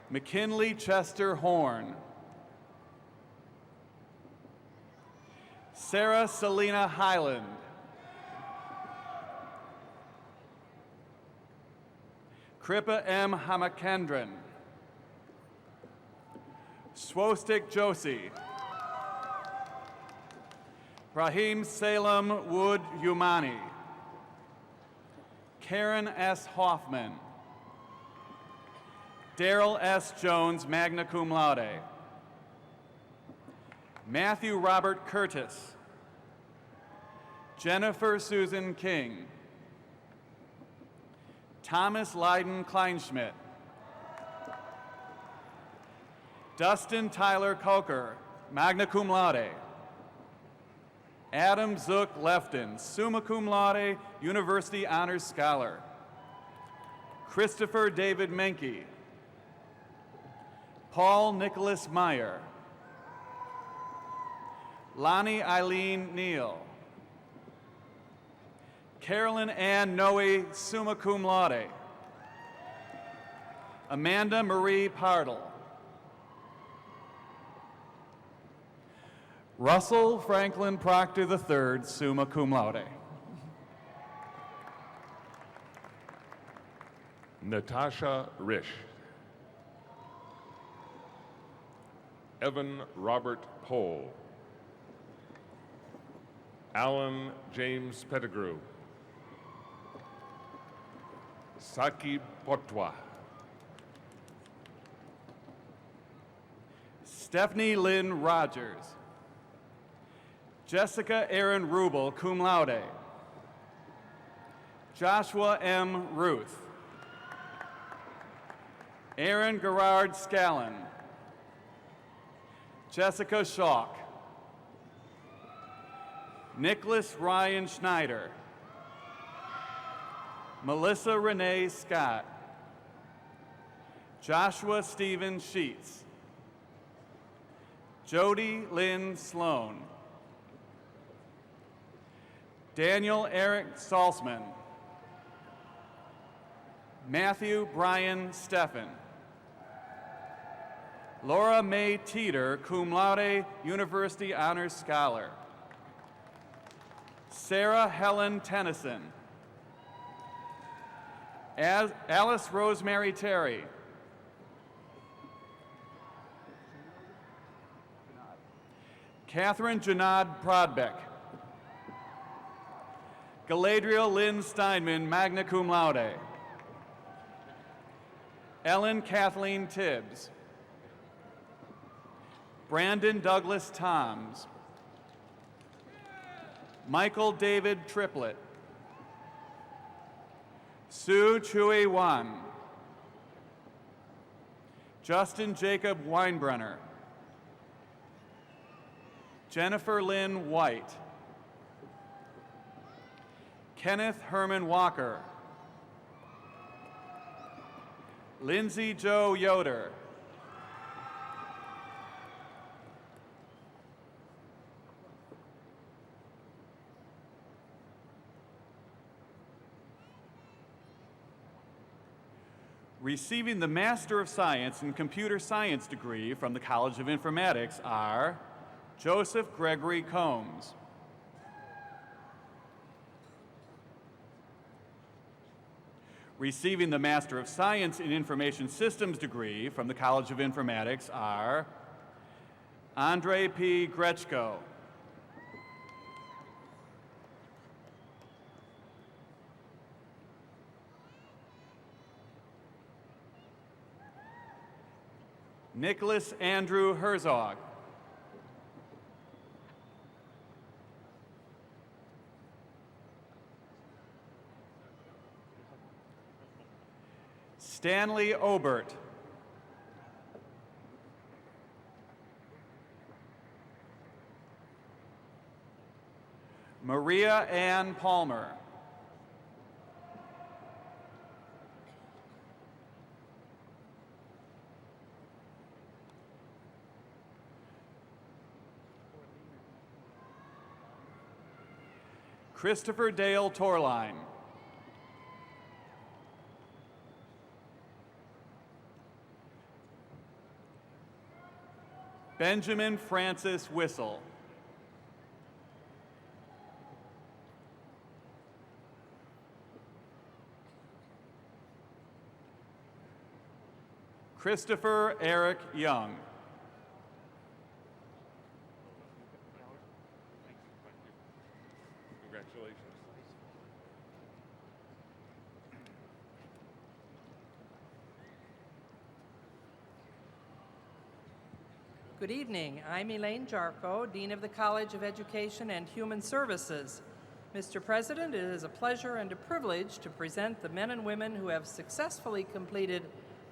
McKinley Chester Horn. Sarah Selena Highland. Kripa M. Hamakendran. Swostik Josie. Rahim Salem Wood Umani. Karen S. Hoffman. Daryl S. Jones, magna cum laude. Matthew Robert Curtis. Jennifer Susan King. Thomas Leiden Kleinschmidt. Dustin Tyler Coker, magna cum laude. Adam Zook Lefton, summa cum laude, University Honors Scholar. Christopher David Menke. Paul Nicholas Meyer. Lonnie Eileen Neal. Carolyn Ann Noe, summa cum laude. Amanda Marie Pardle. Russell Franklin Proctor III, summa cum laude. Natasha Risch. Evan Robert Pohl. Alan James Pettigrew. Saki Potwa. Stephanie Lynn Rogers. Jessica Aaron Rubel, cum laude. Joshua M. Ruth. Aaron Gerard Scallon. Jessica Schalk. Nicholas Ryan Schneider. Melissa Renee Scott. Joshua Stephen Sheets. Jody Lynn Sloan. Daniel Eric Salzman. Matthew Brian Steffen. Laura Mae Teeter, cum laude, University Honors Scholar. Sarah Helen Tennyson. Alice Rosemary Terry. Catherine Janad Prodbeck. Galadriel Lynn Steinman, magna cum laude. Ellen Kathleen Tibbs. Brandon Douglas Toms. Michael David Triplett. Sue Chui Wan. Justin Jacob Weinbrenner. Jennifer Lynn White. Kenneth Herman Walker. Lindsay Joe Yoder. Receiving the Master of Science in Computer Science degree from the College of Informatics are Joseph Gregory Combs. Receiving the Master of Science in Information Systems degree from the College of Informatics are Andre P. Grechko. Nicholas Andrew Herzog. Stanley Obert. Maria Ann Palmer. Christopher Dale Torline. Benjamin Francis Whistle. Christopher Eric Young. Congratulations. Good evening. I'm Elaine Jarko, Dean of the College of Education and Human Services. Mr. President, it is a pleasure and a privilege to present the men and women who have successfully completed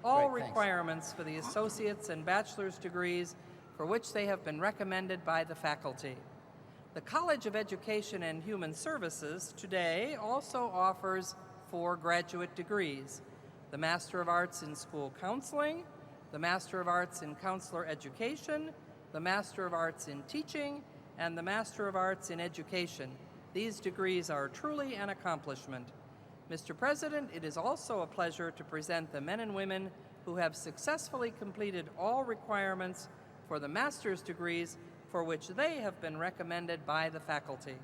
all requirements for the associate's and bachelor's degrees for which they have been recommended by the faculty. The College of Education and Human Services today also offers 4 graduate degrees: the Master of Arts in School Counseling, the Master of Arts in Counselor Education, the Master of Arts in Teaching, and the Master of Arts in Education. These degrees are truly an accomplishment. Mr. President, it is also a pleasure to present the men and women who have successfully completed all requirements for the master's degrees for which they have been recommended by the faculty.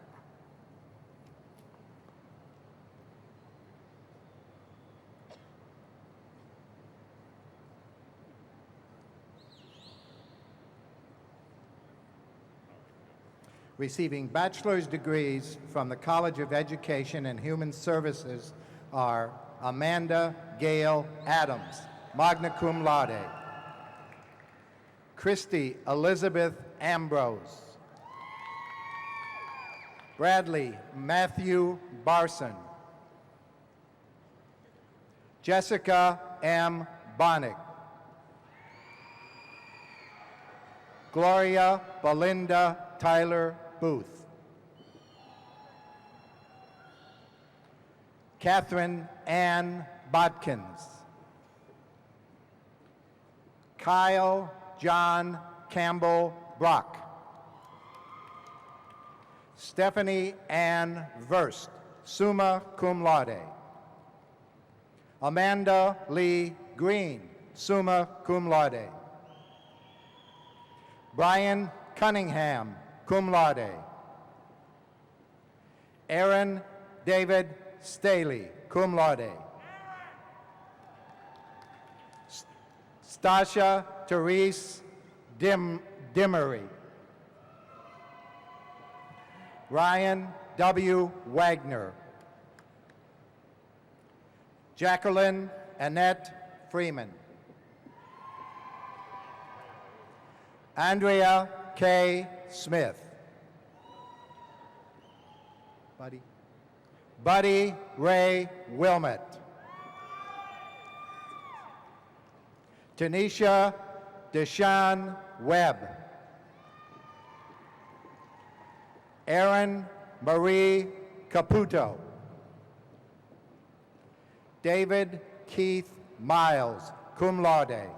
Receiving bachelor's degrees from the College of Education and Human Services are Amanda Gail Adams, magna cum laude; Christy Elizabeth Ambrose; Bradley Matthew Barson; Jessica M. Bonnick; Gloria Belinda Tyler Booth; Catherine Ann Bodkins; Kyle John Campbell Brock; Stephanie Ann Verst, summa cum laude; Amanda Lee Green, summa cum laude; Brian Cunningham, cum laude; Aaron David Staley, cum laude; Stasha Therese Dimmery; Ryan W. Wagner; Jacqueline Annette Freeman; Andrea K. Smith; Buddy Ray Wilmot; Tanisha Deshawn Webb; Erin Marie Caputo; David Keith Miles, cum laude;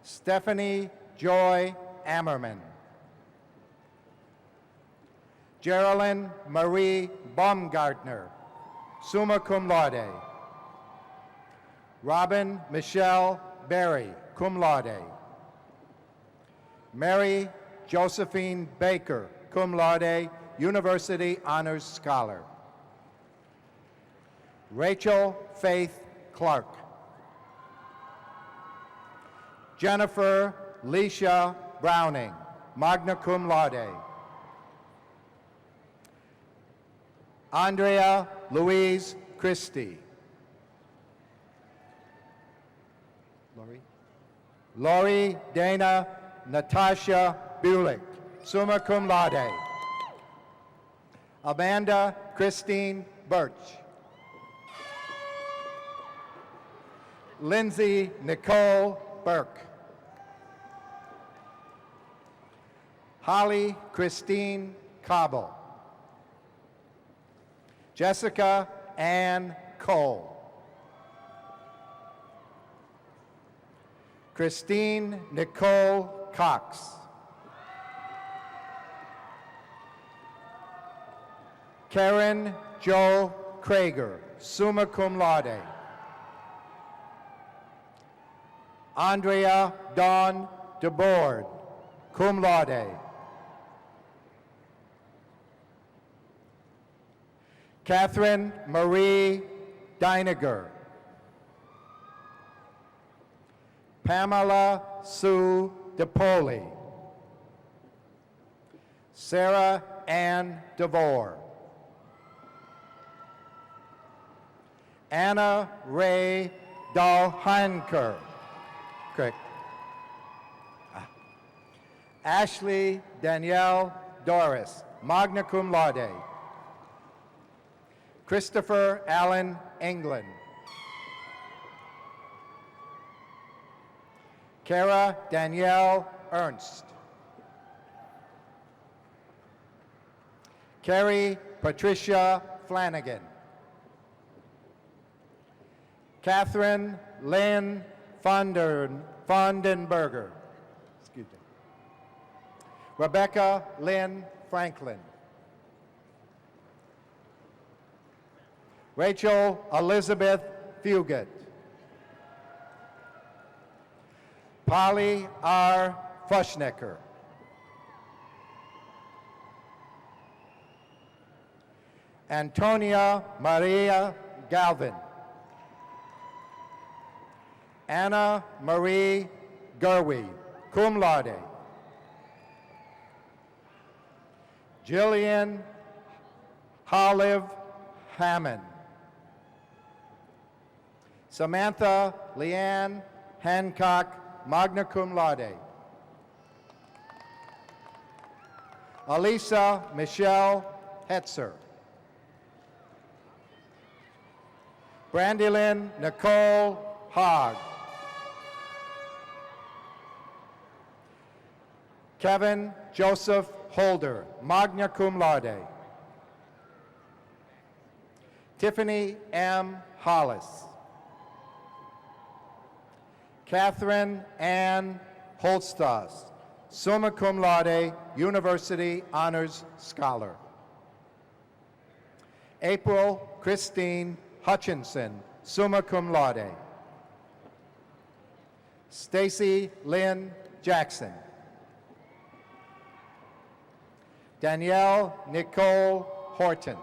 Stephanie Joy Ammerman; Geraldine Marie Baumgartner, summa cum laude; Robin Michelle Berry, cum laude; Mary Josephine Baker, cum laude, University Honors Scholar; Rachel Faith Clark; Jennifer Leisha Browning, magna cum laude; Andrea Louise Christie; Lori Dana Natasha Bulick, summa cum laude. Amanda Christine Birch. Lindsay Nicole Burke. Holly Christine Cobble. Jessica Ann Cole. Christine Nicole Cox. Karen Jo Krager, summa cum laude. Andrea Dawn DeBoard, cum laude. Catherine Marie Deiniger. Pamela Sue DePoli. Sarah Ann DeVore. Anna Ray Dahlheinker. Correct. Ashley Danielle Doris, magna cum laude. Christopher Allen England. Kara Danielle Ernst. Carrie Patricia Flanagan. Catherine Lynn Fondenberger. Excuse me. Rebecca Lynn Franklin. Rachel Elizabeth Fugit. Polly R. Fushnecker. Antonia Maria Galvin. Anna Marie Gerwe, cum laude. Jillian Olive Hammond. Samantha Leanne Hancock, magna cum laude. Alisa Michelle Hetzer. Brandylyn Nicole Hogg. Kevin Joseph Holder, magna cum laude. Tiffany M. Hollis. Catherine Ann Holstas, summa cum laude, University Honors Scholar. April Christine Hutchinson, summa cum laude. Stacy Lynn Jackson. Danielle Nicole Horton.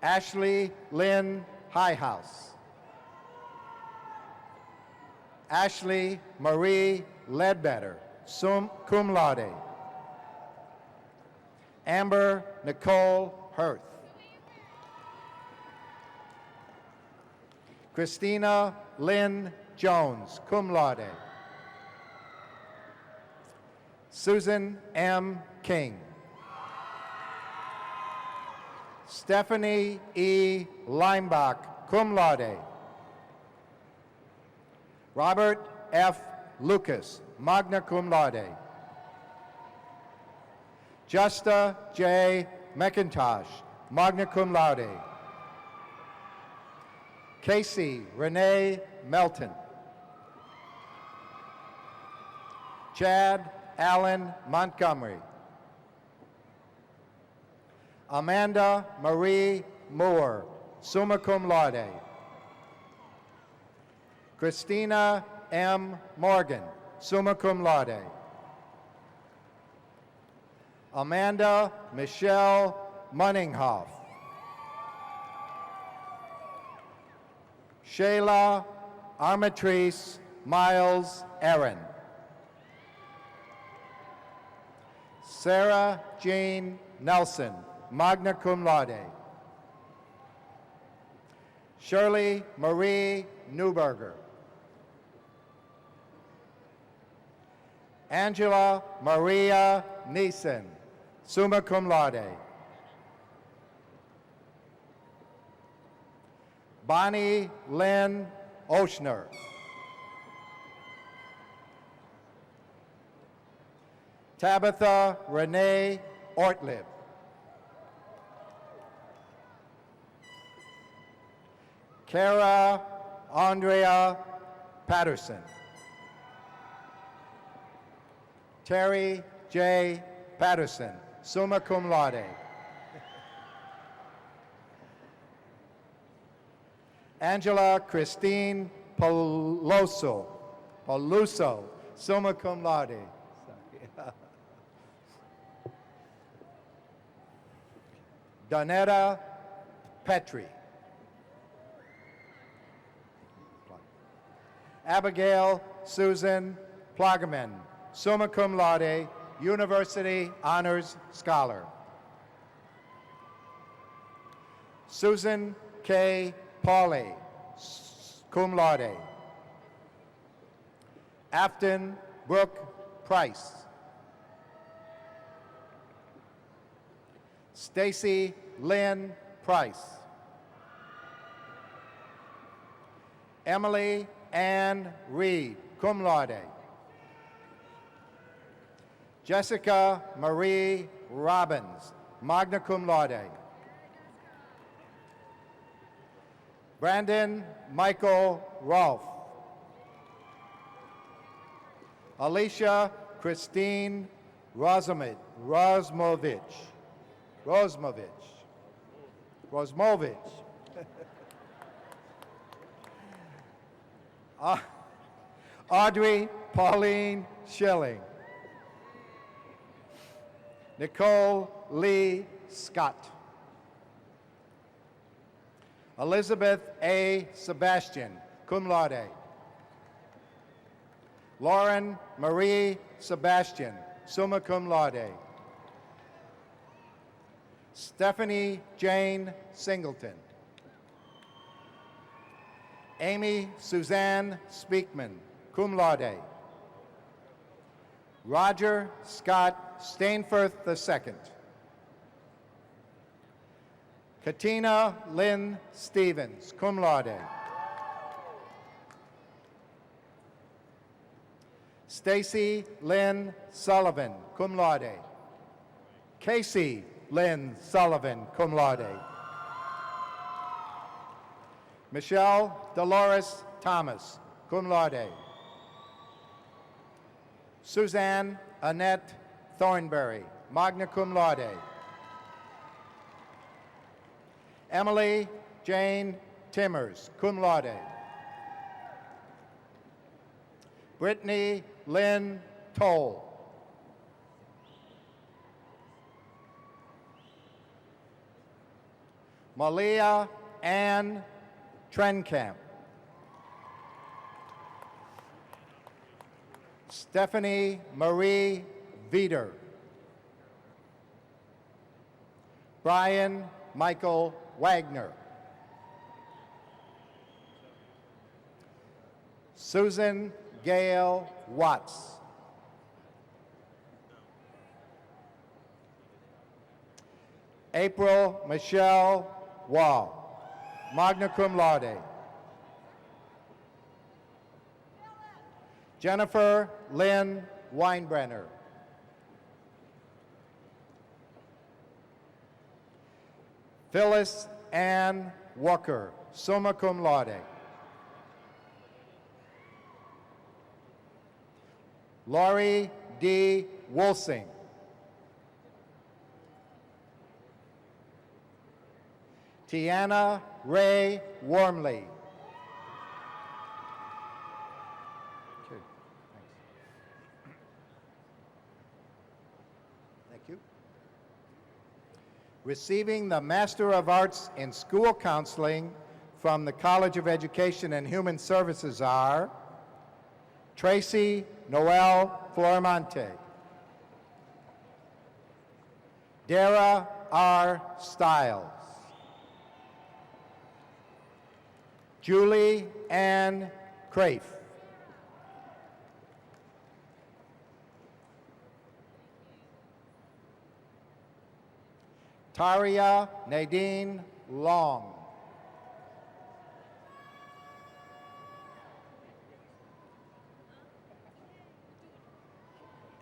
Ashley Lynn Highhouse. Ashley Marie Ledbetter, cum laude. Amber Nicole Hirth. Christina Lynn Jones, cum laude. Susan M. King. Stephanie E. Leimbach, cum laude. Robert F. Lucas, magna cum laude. Justa J. McIntosh, magna cum laude. Casey Renee Melton. Chad Allen Montgomery. Amanda Marie Moore, summa cum laude. Christina M. Morgan, summa cum laude. Amanda Michelle Munninghoff. Shayla Armatrice Miles Aaron. Sarah Jean Nelson, magna cum laude. Shirley Marie Newberger. Angela Maria Neeson, summa cum laude. Bonnie Lynn Oshner. Tabitha Renee Ortlib. Kara Andrea Patterson. Terry J. Patterson, summa cum laude. Angela Christine Peluso, summa cum laude. Donetta Petrie. Abigail Susan Plagaman, summa cum laude, University Honors Scholar. Susan K. Pauley, cum laude. Afton Brooke Price. Stacy Lynn Price. Emily Ann Reed, cum laude. Jessica Marie Robbins, magna cum laude. Brandon Michael Rolfe. Alicia Christine Rosmovich. Audrey Pauline Schilling. Nicole Lee Scott. Elizabeth A. Sebastian, cum laude. Lauren Marie Sebastian, summa cum laude. Stephanie Jane Singleton. Amy Suzanne Speakman, cum laude. Roger Scott Stainforth II. Katina Lynn Stevens, cum laude. Stacy Lynn Sullivan, cum laude. Casey Lynn Sullivan, cum laude. Michelle Dolores Thomas, cum laude. Suzanne Annette Thornberry, magna cum laude. Emily Jane Timmers, cum laude. Brittany Lynn Toll. Malia Ann Trenkamp. Stephanie Marie Vieder. Brian Michael Wagner. Susan Gail Watts. April Michelle Wall, magna cum laude. Jennifer Lynn Weinbrenner. Phyllis Ann Walker, summa cum laude. Laurie D. Wolsing. Tiana Ray Wormley. Okay, thanks. Thank you. Receiving the Master of Arts in School Counseling from the College of Education and Human Services are Tracy Noel Flormonte, Dara R. Stiles, Julie Ann Crafe, Taria Nadine Long.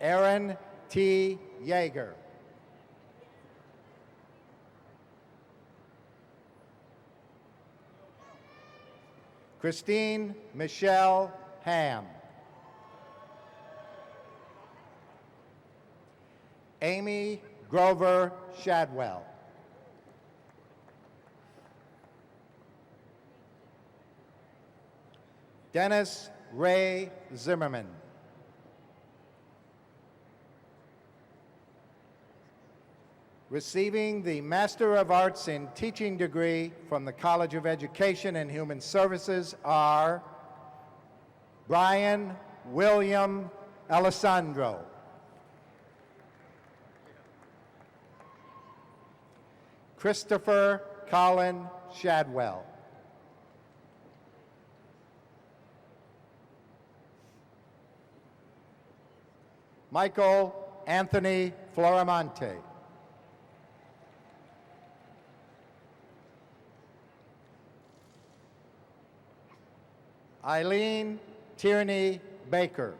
Aaron T. Yeager. Christine Michelle Ham. Amy Grover Shadwell. Dennis Ray Zimmerman. Receiving the Master of Arts in Teaching degree from the College of Education and Human Services are Brian William Alessandro. Christopher Colin Shadwell. Michael Anthony Floramonte. Eileen Tierney Baker.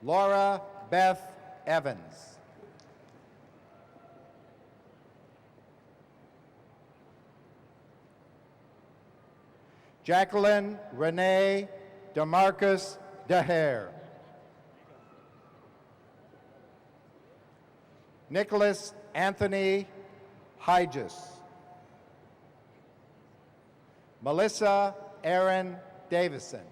Laura Beth Evans. Jacqueline Renee DeMarcus Dehere. Nicholas Anthony Hyges. Melissa Aaron Davison.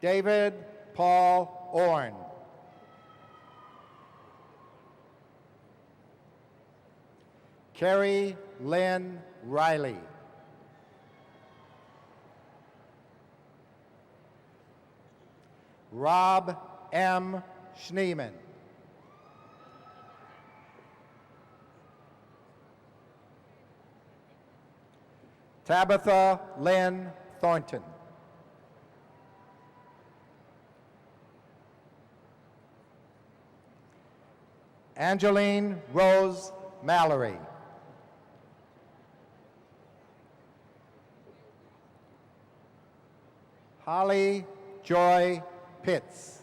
David Paul Orn. Carrie Lynn Riley. Rob M. Schneeman. Tabitha Lynn Thornton. Angeline Rose Mallory. Holly Joy Pitts.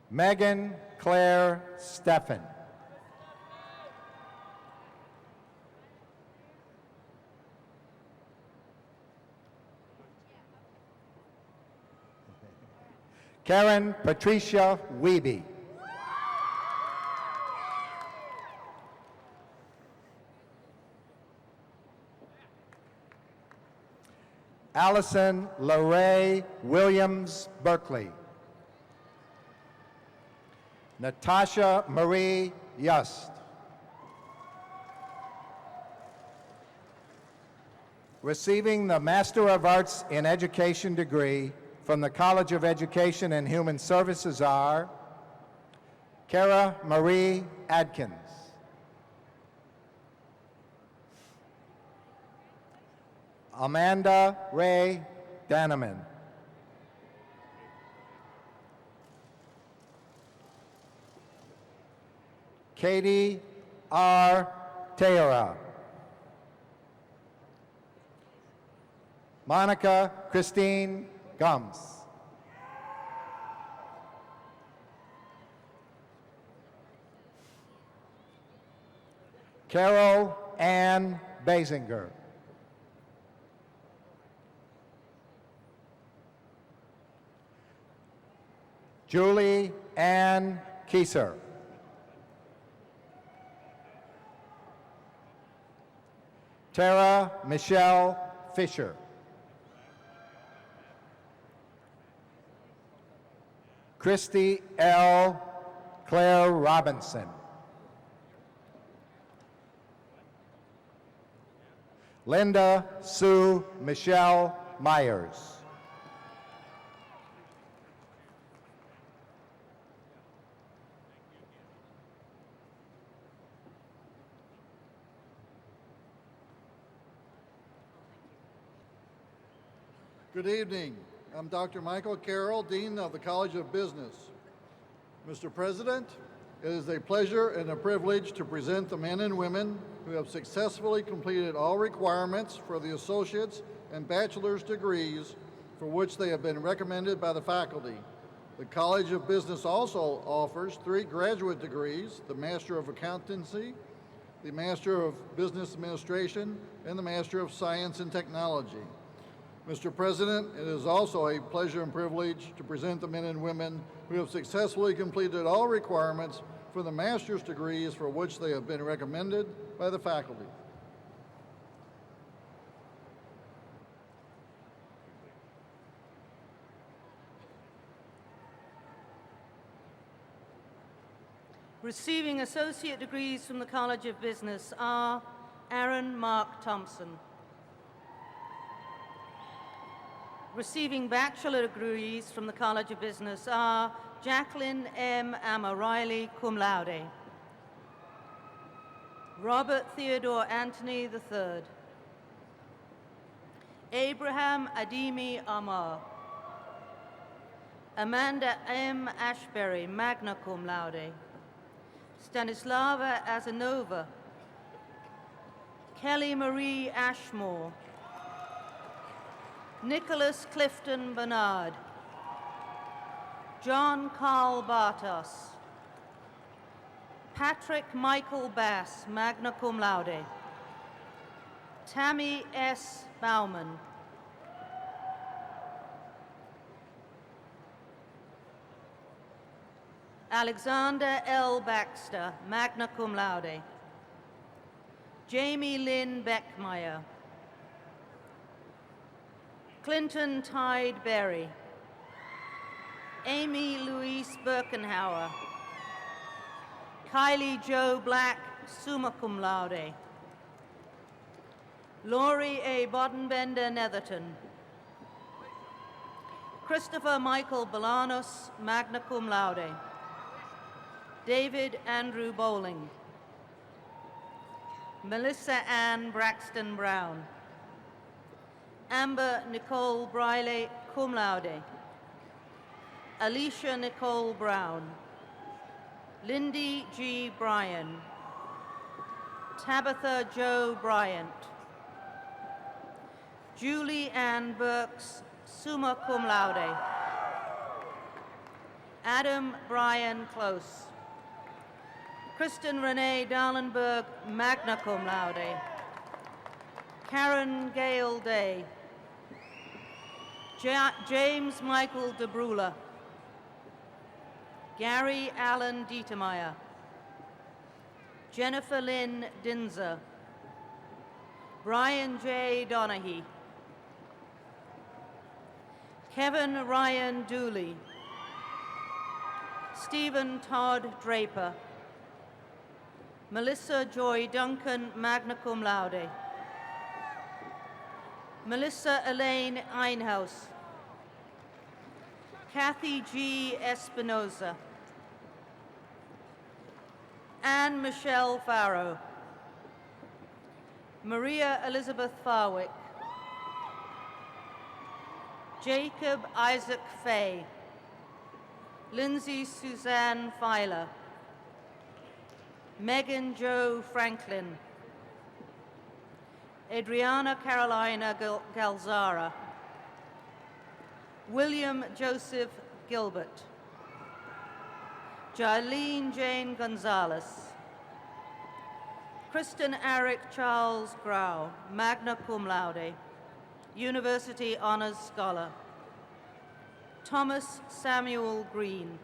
Megan Claire Steffen. Karen Patricia Wiebe. Allison LaRae Williams Berkeley. Natasha Marie Yust. Receiving the Master of Arts in Education degree from the College of Education and Human Services are Kara Marie Adkins. Amanda Ray Daneman. Katie R. Teora. Monica Christine Gums. Carol Ann Basinger. Julie Ann Kieser. Tara Michelle Fisher. Christy L. Claire Robinson. Linda Sue Michelle Myers. Good evening. I'm Dr. Michael Carroll, Dean of the College of Business. Mr. President, it is a pleasure and a privilege to present the men and women who have successfully completed all requirements for the associate's and bachelor's degrees for which they have been recommended by the faculty. The College of Business also offers 3 graduate degrees, the Master of Accountancy, the Master of Business Administration, and the Master of Science and Technology. Mr. President, it is also a pleasure and privilege to present the men and women who have successfully completed all requirements for the master's degrees for which they have been recommended by the faculty. Receiving associate degrees from the College of Business are Aaron Mark Thompson. Receiving bachelor degrees from the College of Business are Jacqueline M. Amariley, cum laude. Robert Theodore Anthony III. Abraham Adimi Amar. Amanda M. Ashbury, magna cum laude. Stanislava Azanova. Kelly Marie Ashmore. Nicholas Clifton Bernard. John Carl Bartos. Patrick Michael Bass, magna cum laude. Tammy S. Bauman. Alexander L. Baxter, magna cum laude. Jamie Lynn Beckmeyer. Clinton Tide Berry. Amy Louise Birkenhauer. Kylie Jo Black, summa cum laude. Laurie A. Bodenbender Netherton. Christopher Michael Bolanos, magna cum laude. David Andrew Bowling. Melissa Ann Braxton Brown. Amber Nicole Briley, cum laude. Alicia Nicole Brown. Lindy G. Bryan. Tabitha Jo Bryant. Julie Ann Burks, summa cum laude. Adam Brian Close. Kristen Renee Darlenberg, magna cum laude. Karen Gale Day. James Michael DeBrula. Gary Allen Dietermeyer. Jennifer Lynn Dinzer. Brian J. Donahue. Kevin Ryan Dooley. Stephen Todd Draper. Melissa Joy Duncan, magna cum laude. Melissa Elaine Einhaus. Kathy G. Espinoza. Anne Michelle Farrow. Maria Elizabeth Farwick. Jacob Isaac Fay. Lindsay Suzanne Filer. Megan Jo Franklin. Adriana Carolina Galzara. William Joseph Gilbert. Jarlene Jane Gonzalez. Kristen Eric Charles Grau, magna cum laude, University Honors Scholar. Thomas Samuel Green.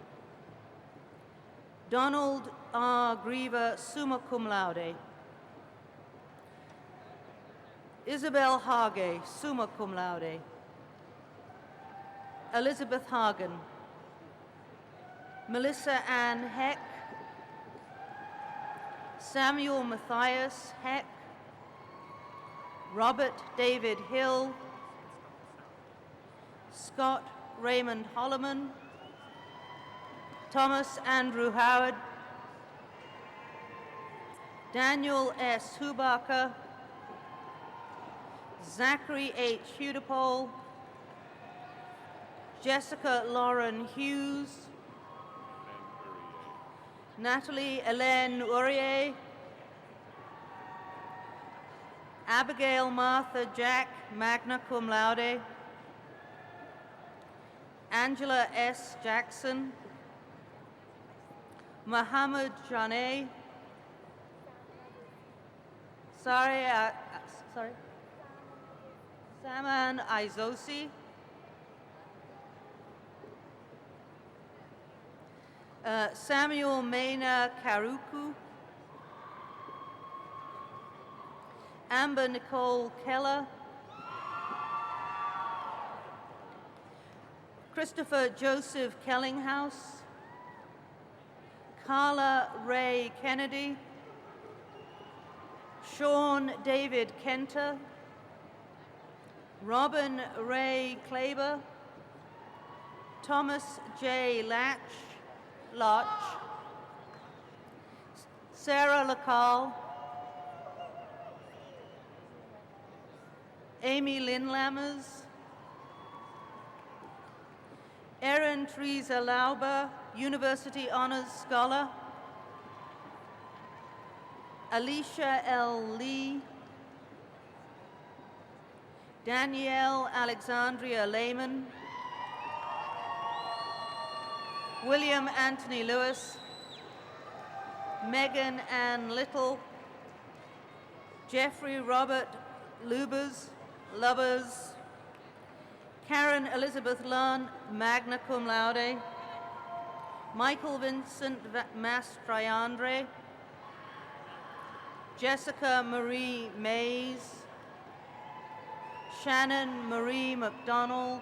Donald R. Griever, summa cum laude. Isabel Hage, summa cum laude. Elizabeth Hagen. Melissa Ann Heck. Samuel Matthias Heck. Robert David Hill. Scott Raymond Holloman. Thomas Andrew Howard. Daniel S. Hubacher. Zachary H. Hudepole. Jessica Lauren Hughes, Natalie Hélène Urier, Abigail Martha Jack, magna cum laude, Angela S. Jackson, Muhammad Janeh, Saman Izosi, Samuel Mena Karuku, Amber Nicole Keller, Christopher Joseph Kellinghouse, Carla Ray Kennedy, Sean David Kenter, Robin Ray Klaber, Thomas J. Lotch, Sarah LaCalle, Amy Lynn Lammers, Erin Teresa Lauber, University Honors Scholar, Alicia L. Lee, Danielle Alexandria Lehman, William Anthony Lewis, Megan Ann Little, Jeffrey Robert Lubbers, Karen Elizabeth Lunn, magna cum laude, Michael Vincent Mastriandre, Jessica Marie Mays, Shannon Marie McDonald,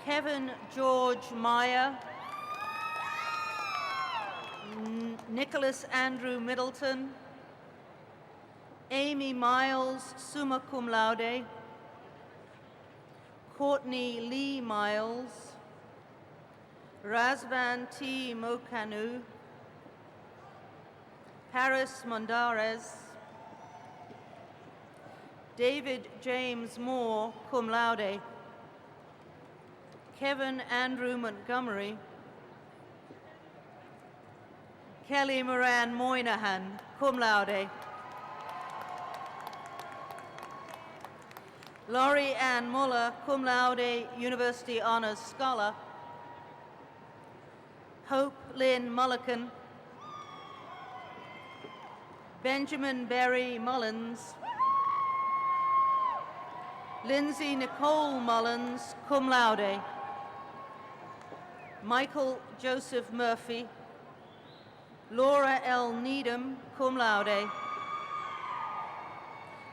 Kevin George Meyer, Nicholas Andrew Middleton, Amy Miles, summa cum laude, Courtney Lee Miles, Razvan T. Mokanu, Paris Mondares, David James Moore, cum laude, Kevin Andrew Montgomery, Kelly Moran Moynihan, cum laude, Laurie Ann Muller, cum laude, University Honors Scholar, Hope Lynn Mullican, Benjamin Berry Mullins, Lindsay Nicole Mullins, cum laude, Michael Joseph Murphy, Laura L. Needham, cum laude,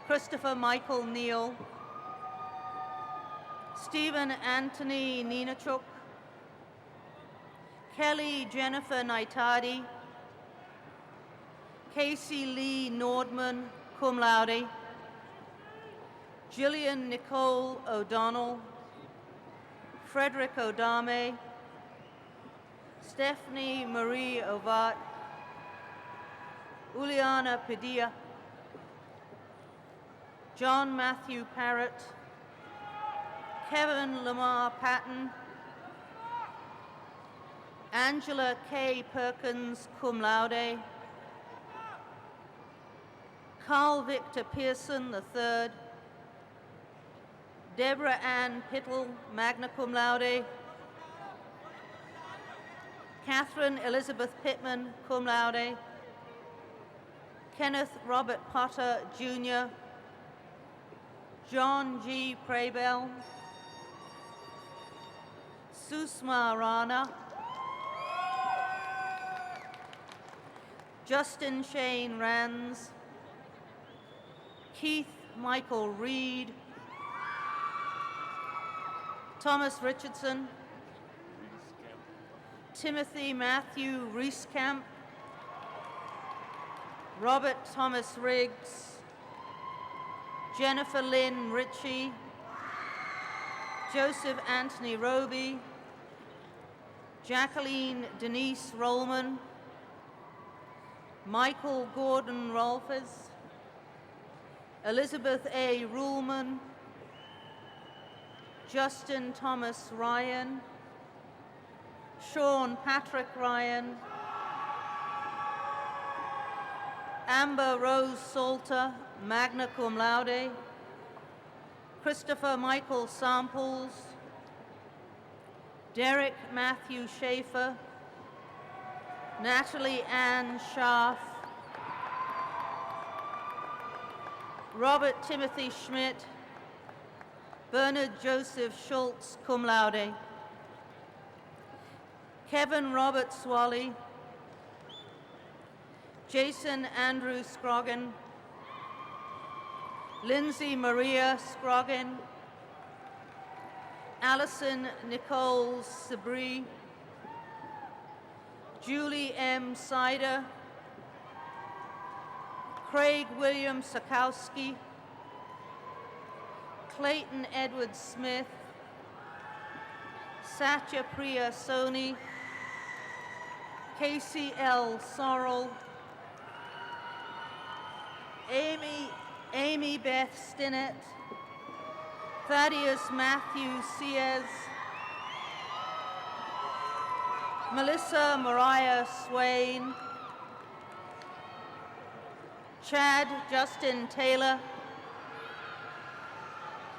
Christopher Michael Neal, Stephen Anthony Ninachuk, Kelly Jennifer Naitadi, Casey Lee Nordman, cum laude, Jillian Nicole O'Donnell, Frederick Odame, Stephanie Marie Ovat, Uliana Padilla, John Matthew Parrott, Kevin Lamar Patton, Angela K. Perkins, cum laude, Carl Victor Pearson III, Deborah Ann Pittle, magna cum laude, Catherine Elizabeth Pittman, cum laude, Kenneth Robert Potter, Jr., John G. Praybell, Susma Rana, Justin Shane Rands, Keith Michael Reed, Thomas Richardson, Timothy Matthew Reeskamp, Robert Thomas Riggs, Jennifer Lynn Ritchie, Joseph Anthony Roby, Jacqueline Denise Rollman, Michael Gordon Rolfes, Elizabeth A. Ruhlman, Justin Thomas Ryan, Sean Patrick Ryan, Amber Rose Salter, magna cum laude, Christopher Michael Samples, Derek Matthew Schaefer, Natalie Ann Schaaf, Robert Timothy Schmidt, Bernard Joseph Schultz, cum laude, Kevin Robert Swally, Jason Andrew Scroggin, Lindsay Maria Scroggin, Allison Nicole Sabri, Julie M. Sider, Craig William Sakowski, Clayton Edward Smith, Satya Priya Soni, Casey L. Sorrell, Amy Beth Stinnett, Thaddeus Matthew Sears, Melissa Mariah Swain, Chad Justin Taylor,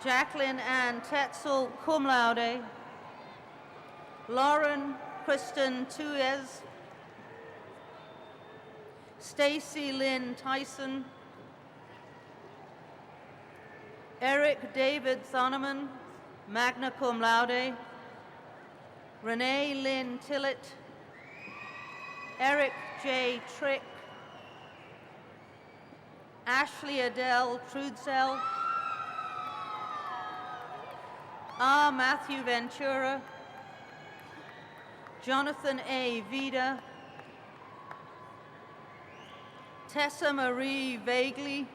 Jacqueline Ann Tetzel, cum laude, Lauren Kristen Tuez, Stacy Lynn Tyson, Eric David Thoneman, magna cum laude, Renee Lynn Tillett, Eric J. Trick, Ashley Adele Trudzel, R. Matthew Ventura, Jonathan A. Vida, Tessa Marie Vagley,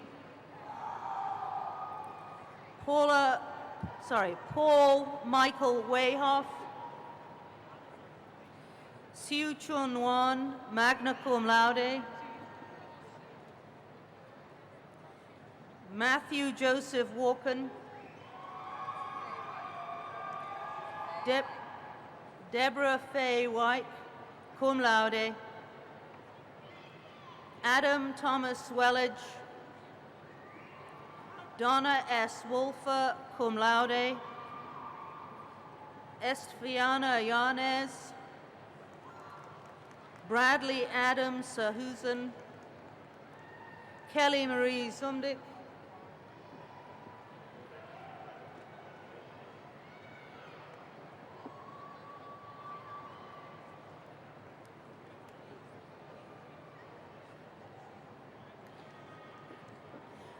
Paul Michael Wayhoff, Siu Chun Wan, magna cum laude, Matthew Joseph Walken, Deborah Faye White, cum laude, Adam Thomas Wellage, Donna S. Wolfer, cum laude, Estiana Yanez, Bradley Adam Sahusen, Kelly Marie Zumdick,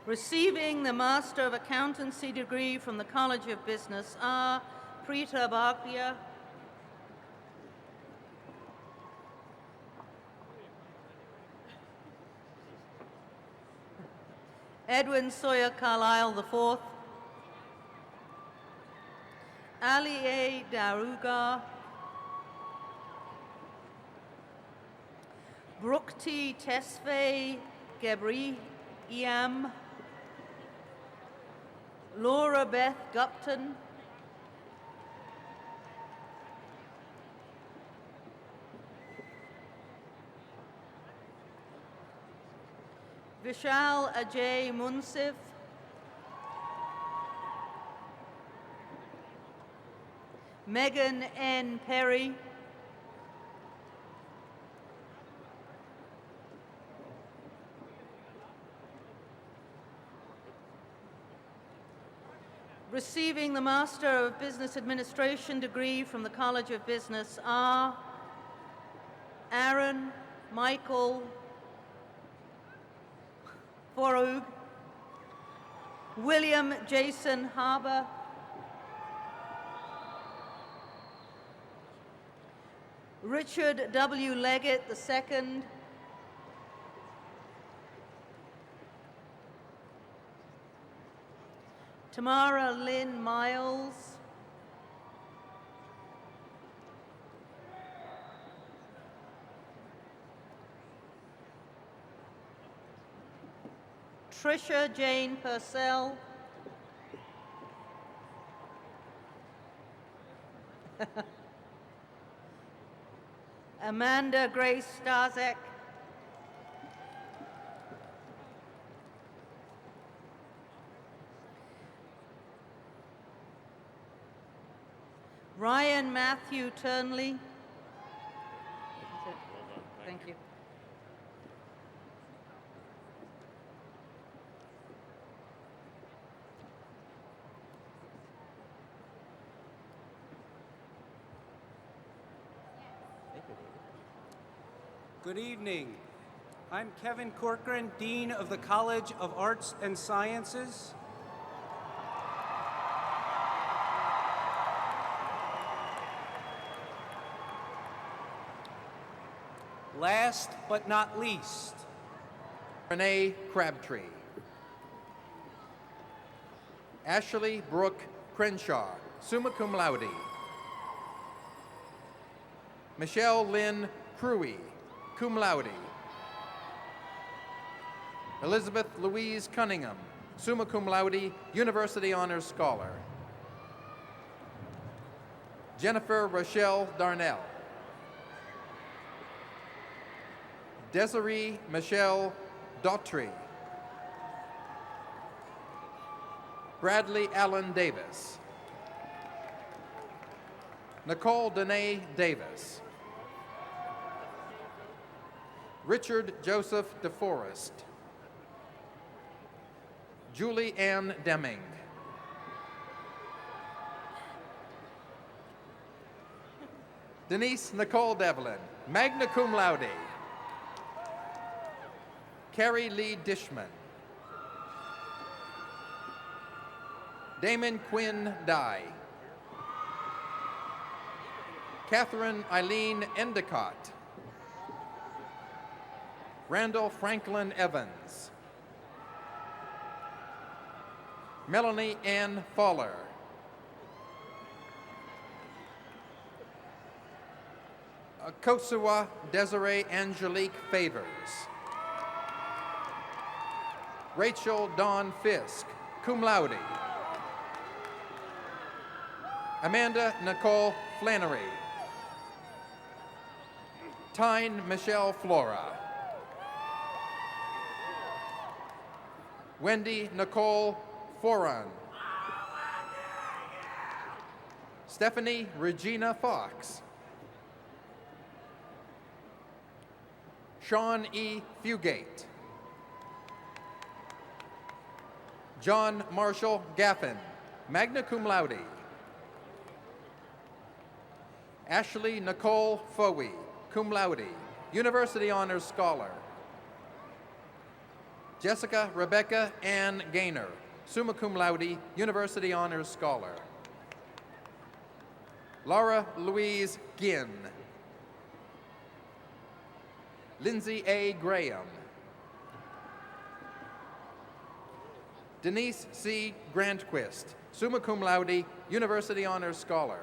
receiving the Master of Accountancy degree from the College of Business are Preeta Bhatia, Edwin Sawyer Carlisle IV, Ali A. Daruga, Brukti Tesfaye Gebriyam, Laura Beth Gupton, Vishal Ajay Munsif, Megan N. Perry, receiving the Master of Business Administration degree from the College of Business are Aaron Michael Forug, William Jason Harbour, Richard W. Leggett II, Tamara Lynn Miles, Tricia Jane Purcell, Amanda Grace Stazek. Ryan Matthew Turnley. Thank you. Good evening. I'm Kevin Corcoran, Dean of the College of Arts and Sciences. Last but not least, Renee Crabtree. Ashley Brooke Crenshaw, summa cum laude. Michelle Lynn Cruey, cum laude. Elizabeth Louise Cunningham, summa cum laude, University Honors Scholar. Jennifer Rochelle Darnell. Desiree Michelle Daughtry. Bradley Allen Davis. Nicole Danae Davis. Richard Joseph DeForest. Julie Ann Deming. Denise Nicole Devlin, magna cum laude. Carrie Lee Dishman. Damon Quinn Dye. Catherine Eileen Endicott. Randall Franklin Evans. Melanie Ann Fowler. Kosuwa Desiree Angelique Favors. Rachel Dawn Fisk, cum laude. Amanda Nicole Flannery. Tyne Michelle Flora. Wendy Nicole Foran. Stephanie Regina Fox. Sean E. Fugate. John Marshall Gaffin, magna cum laude. Ashley Nicole Foey, cum laude, University Honors Scholar. Jessica Rebecca Ann Gaynor, summa cum laude, University Honors Scholar. Laura Louise Ginn. Lindsay A. Graham. Denise C. Grantquist, summa cum laude, University Honors Scholar.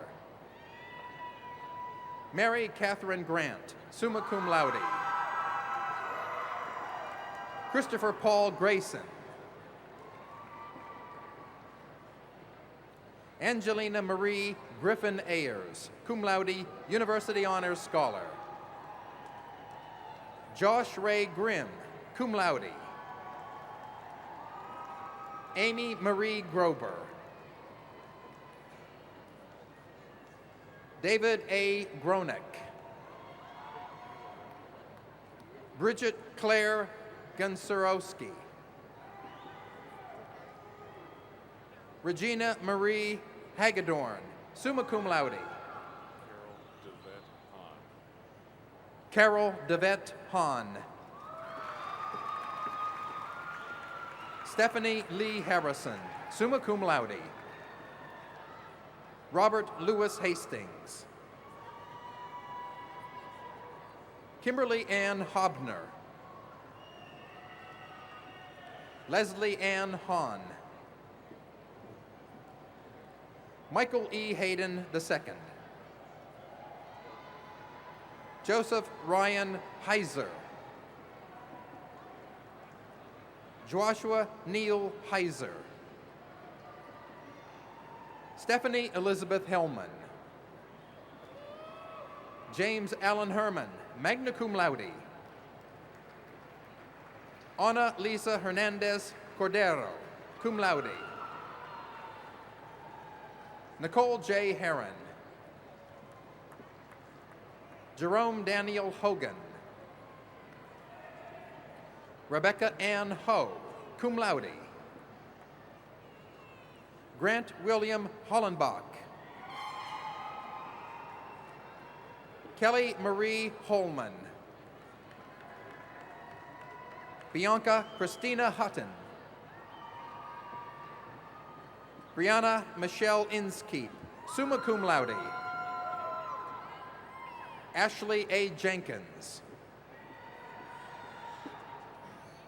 Mary Catherine Grant, summa cum laude. Christopher Paul Grayson. Angelina Marie Griffin Ayers, cum laude, University Honors Scholar. Josh Ray Grimm, cum laude. Amy Marie Grober. David A. Gronick. Bridget Claire Gunsurowski. Regina Marie Hagedorn, summa cum laude. Carol DeVette Hahn. Stephanie Lee Harrison, summa cum laude. Robert Louis Hastings. Kimberly Ann Hobner. Leslie Ann Hahn. Michael E. Hayden II. Joseph Ryan Heiser. Joshua Neil Heiser. Stephanie Elizabeth Hellman. James Allen Herman, magna cum laude. Ana Lisa Hernandez Cordero, cum laude. Nicole J. Herron. Jerome Daniel Hogan. Rebecca Ann Ho, cum laude. Grant William Hollenbach. Kelly Marie Holman. Bianca Christina Hutton. Brianna Michelle Inskeep, summa cum laude. Ashley A. Jenkins.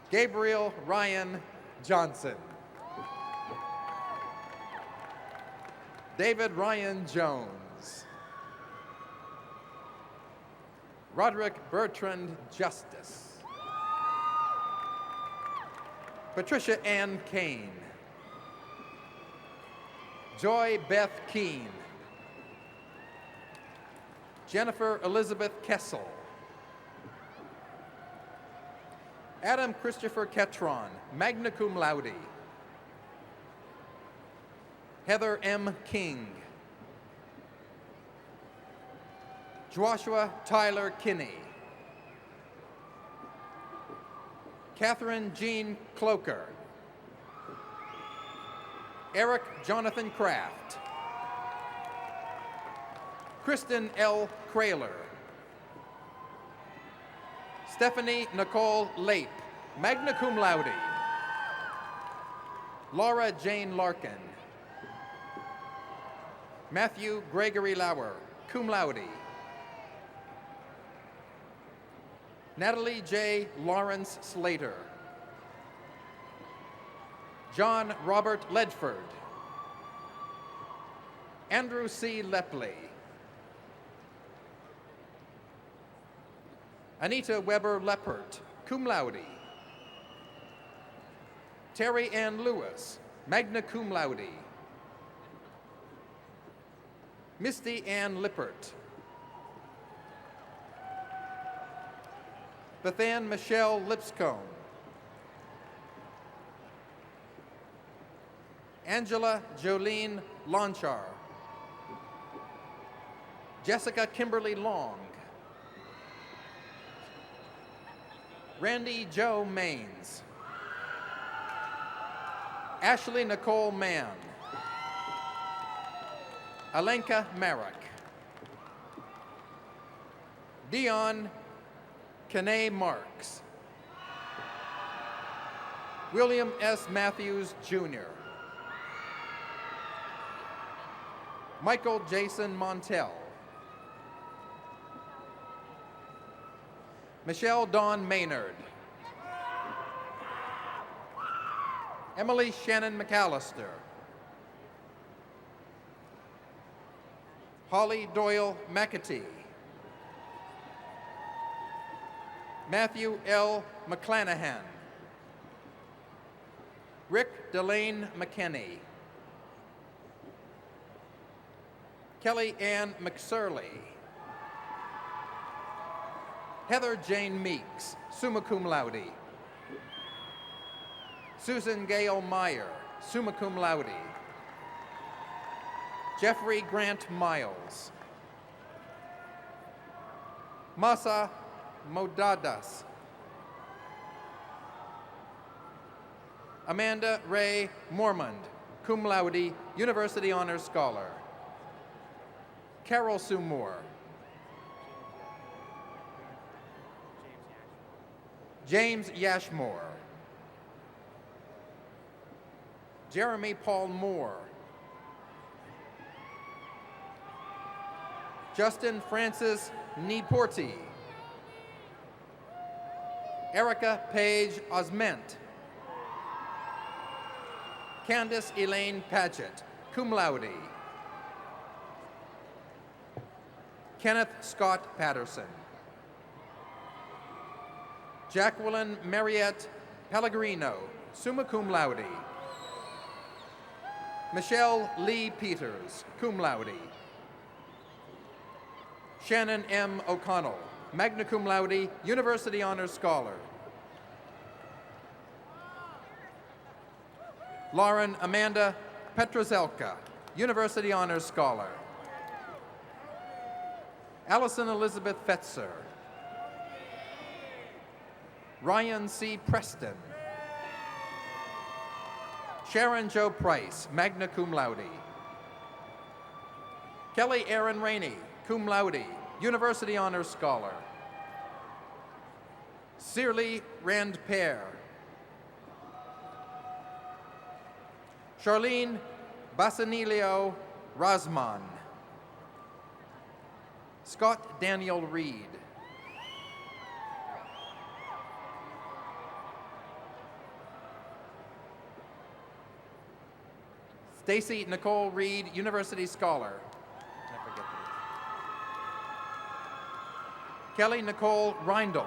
Gabriel Ryan Johnson. David Ryan Jones. Roderick Bertrand Justice. Patricia Ann Kane. Joy Beth Keene. Jennifer Elizabeth Kessel. Adam Christopher Ketron, magna cum laude. Heather M. King. Joshua Tyler Kinney. Catherine Jean Cloker. Eric Jonathan Kraft. Kristen L. Kraler. Stephanie Nicole Lape, magna cum laude. Laura Jane Larkin. Matthew Gregory Lauer, cum laude. Natalie J. Lawrence Slater. John Robert Ledford. Andrew C. Lepley. Anita Weber Leppert, cum laude. Terry Ann Lewis, magna cum laude. Misty Ann Lippert. Bethann Michelle Lipscomb. Angela Jolene Lonchar. Jessica Kimberly Long. Randy Joe Maines. Ashley Nicole Mann. Alenka Marek. Dion Kene Marks. William S. Matthews, Jr. Michael Jason Montel. Michelle Dawn Maynard. Emily Shannon McAllister. Holly Doyle McAtee. Matthew L. McClanahan. Rick Delane McKinney. Kelly Ann McSurley. Heather Jane Meeks, summa cum laude. Susan Gale Meyer, summa cum laude. Jeffrey Grant Miles. Masa Modadas. Amanda Ray Mormond, cum laude, University Honors Scholar. Carol Sue Moore. James Yashmore. Jeremy Paul Moore. Justin Francis Niporti. Erica Paige Osment. Candace Elaine Padgett, cum laude. Kenneth Scott Patterson. Jacqueline Mariette Pellegrino, summa cum laude. Michelle Lee Peters, cum laude. Shannon M. O'Connell, magna cum laude, University Honors Scholar. Lauren Amanda Petrozelka, University Honors Scholar. Allison Elizabeth Fetzer. Ryan C. Preston. Sharon Jo Price, magna cum laude. Kelly Aaron Rainey, cum laude, University Honors Scholar. Sirli Rand Pear. Charlene Basanilio Rasman. Scott Daniel Reed. Stacy Nicole Reed, University Scholar. I forget this. Kelly Nicole Reindl.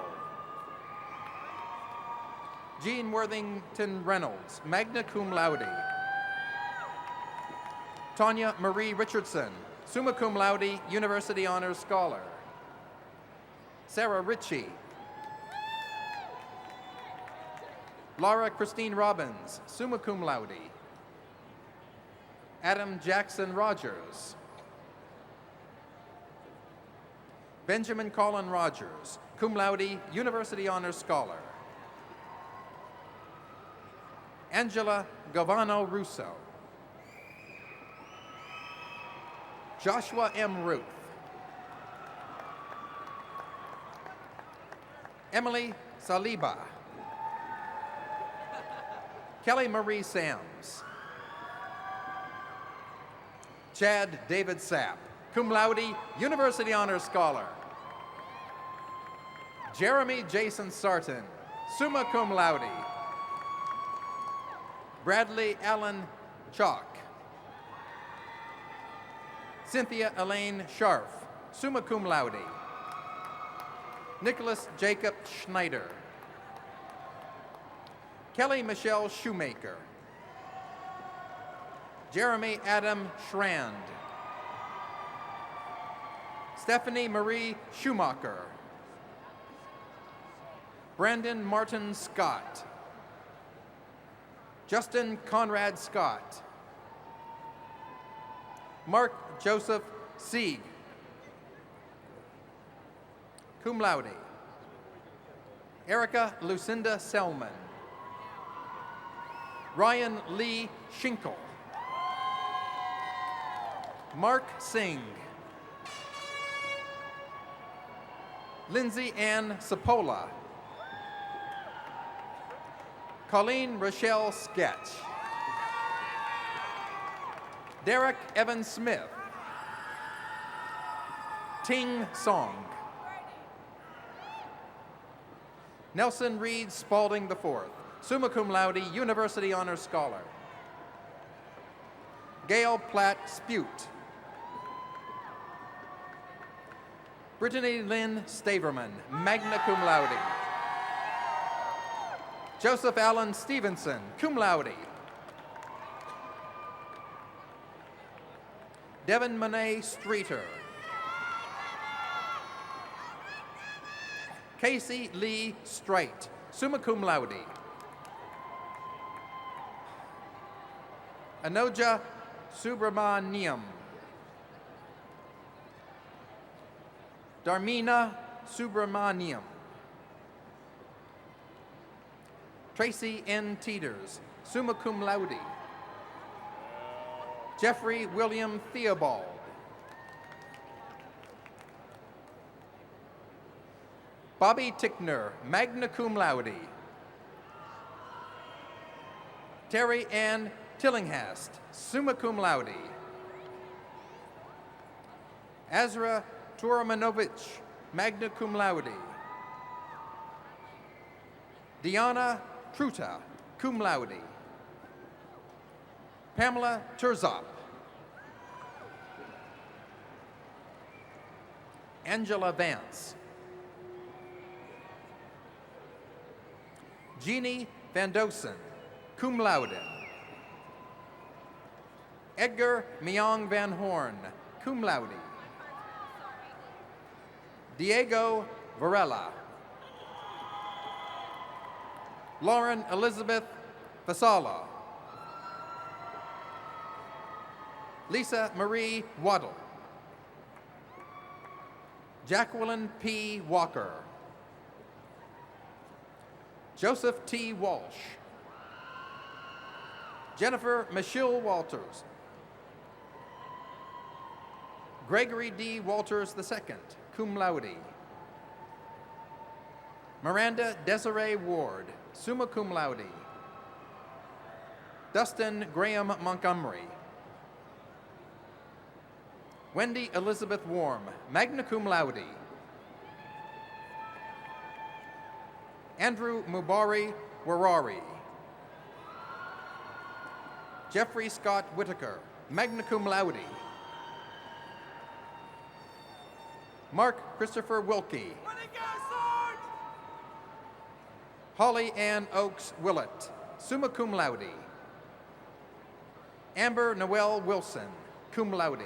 Jean Worthington Reynolds, magna cum laude. Tanya Marie Richardson, summa cum laude, University Honors Scholar. Sarah Ritchie. Laura Christine Robbins, summa cum laude. Adam Jackson Rogers. Benjamin Colin Rogers, cum laude, University Honors Scholar. Angela Govano Russo. Joshua M. Ruth. Emily Saliba. Kelly Marie Sams. Chad David Sapp, cum laude, University Honors Scholar. Jeremy Jason Sarton, summa cum laude. Bradley Allen Chalk. Cynthia Elaine Scharf, summa cum laude. Nicholas Jacob Schneider. Kelly Michelle Shoemaker. Jeremy Adam Schrand. Stephanie Marie Schumacher. Brandon Martin Scott. Justin Conrad Scott. Mark Joseph Sieg, cum laude. Erica Lucinda Selman. Ryan Lee Schinkel. Mark Singh. Lindsay Ann Sapola. Colleen Rochelle Sketch. Derek Evan Smith. Ting Song. Nelson Reed Spalding IV, summa cum laude, University Honors Scholar. Gail Platt Spute. Brittany Lynn Staverman, magna cum laude. Joseph Allen Stevenson, cum laude. Devin Monet Streeter. Casey Lee Straight, summa cum laude. Anoja Subramaniam. Darmina Subramaniam. Tracy N. Teeters, summa cum laude. Jeffrey William Theobald. Bobby Tickner, magna cum laude. Terry Ann Tillinghast, summa cum laude. Azra Turamanovich, magna cum laude. Diana Truta, cum laude. Pamela Turzop. Angela Vance. Jeannie Van Dosen, cum laude. Edgar Myong Van Horn, cum laude. Diego Varela. Lauren Elizabeth Fasala. Lisa Marie Waddle. Jacqueline P. Walker. Joseph T. Walsh. Jennifer Michelle Walters. Gregory D. Walters II, cum laude. Miranda Desiree Ward, summa cum laude. Dustin Graham Montgomery. Wendy Elizabeth Warm, magna cum laude. Andrew Mubari Warari. Jeffrey Scott Whitaker, magna cum laude. Mark Christopher Wilkie. Holly Ann Oakes Willett, summa cum laude. Amber Noel Wilson, cum laude.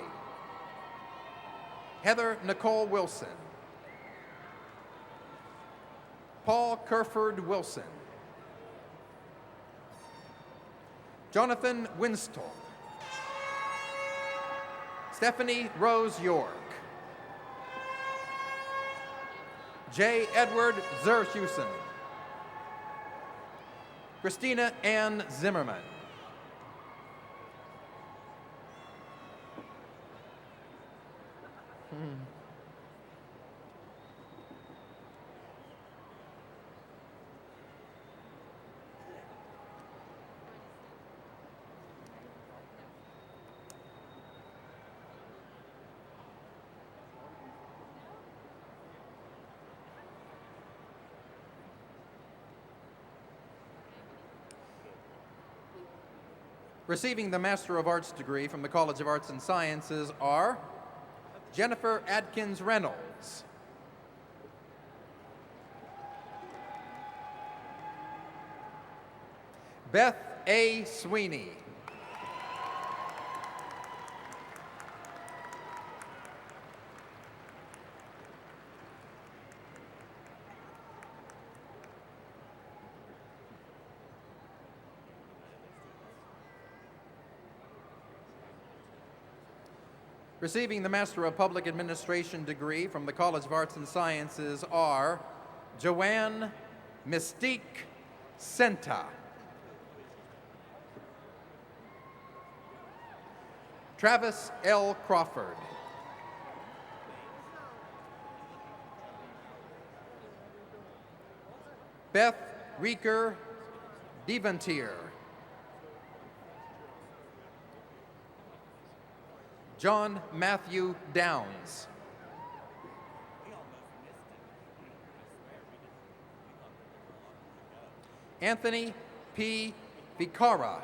Heather Nicole Wilson. Paul Kerford Wilson. Jonathan Winston. Stephanie Rose York. J. Edward Zerhusen. Christina Ann Zimmerman. Receiving the Master of Arts degree from the College of Arts and Sciences are Jennifer Adkins Reynolds. Beth A. Sweeney. Receiving the Master of Public Administration degree from the College of Arts and Sciences are Joanne Mystique Senta. Travis L. Crawford. Beth Reeker Devontier. John Matthew Downs. Anthony P. Vicara.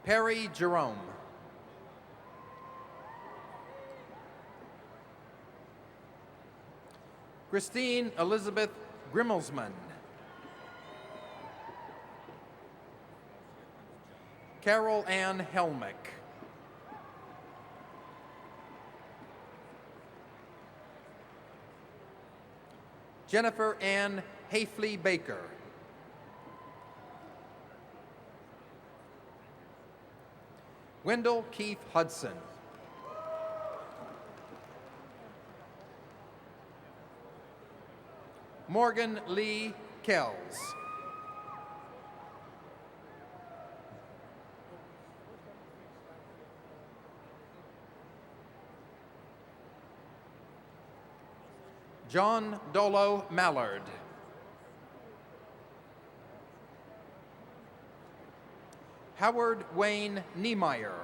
Perry Jerome. Christine Elizabeth Grimmelsman. Carol Ann Helmick. Jennifer Ann Hafley Baker. Wendell Keith Hudson. Morgan Lee Kells. John Dolo Mallard. Howard Wayne Niemeyer.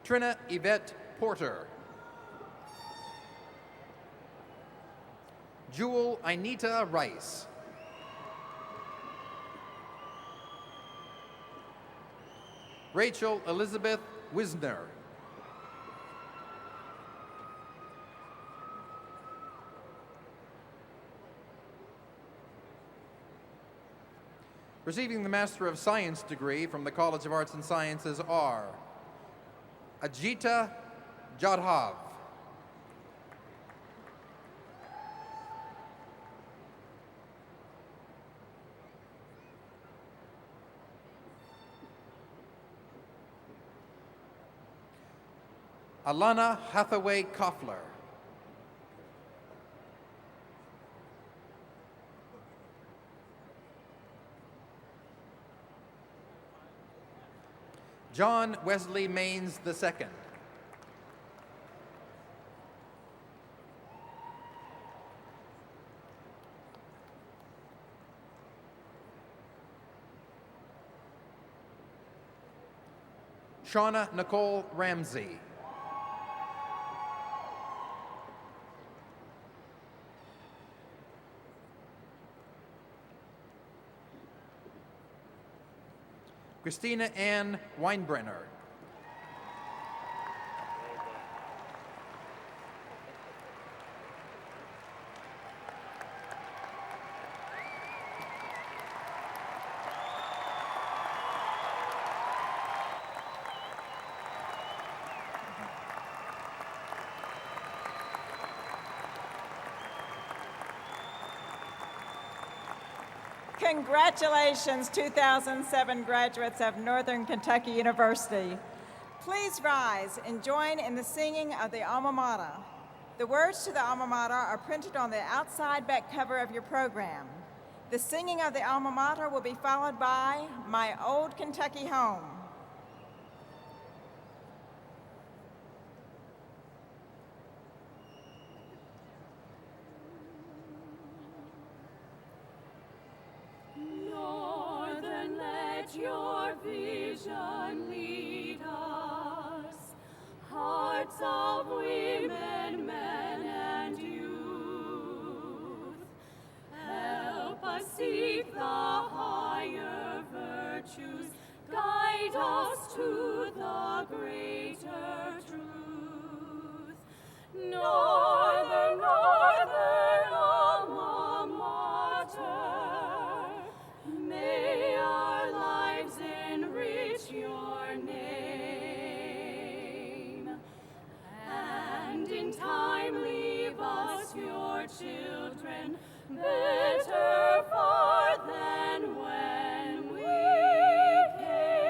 Trina Yvette Porter. Jewel Ineta Rice. Rachel Elizabeth Wisner. Receiving the Master of Science degree from the College of Arts and Sciences are Ajita Jadhav, Alana Hathaway Koffler, John Wesley Maines II, Shauna Nicole Ramsey, Christina Ann Weinbrenner, Congratulations, 2007 graduates of Northern Kentucky University. Please rise and join in the singing of the alma mater. The words to the alma mater are printed on the outside back cover of your program. The singing of the alma mater will be followed by My Old Kentucky Home. Northern, let your vision lead us, hearts of women, men, and youth. Help us seek the higher virtues, guide us to the greater truth. Northern, Northern alma mater, may our lives enrich your name, and in time leave us your children, better far than when we came.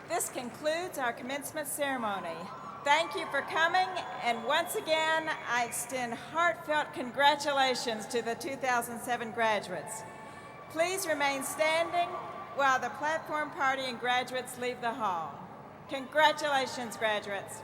This concludes our commencement ceremony. Thank you for coming, and once again, I extend heartfelt congratulations to the 2007 graduates. Please remain standing while the platform party and graduates leave the hall. Congratulations, graduates.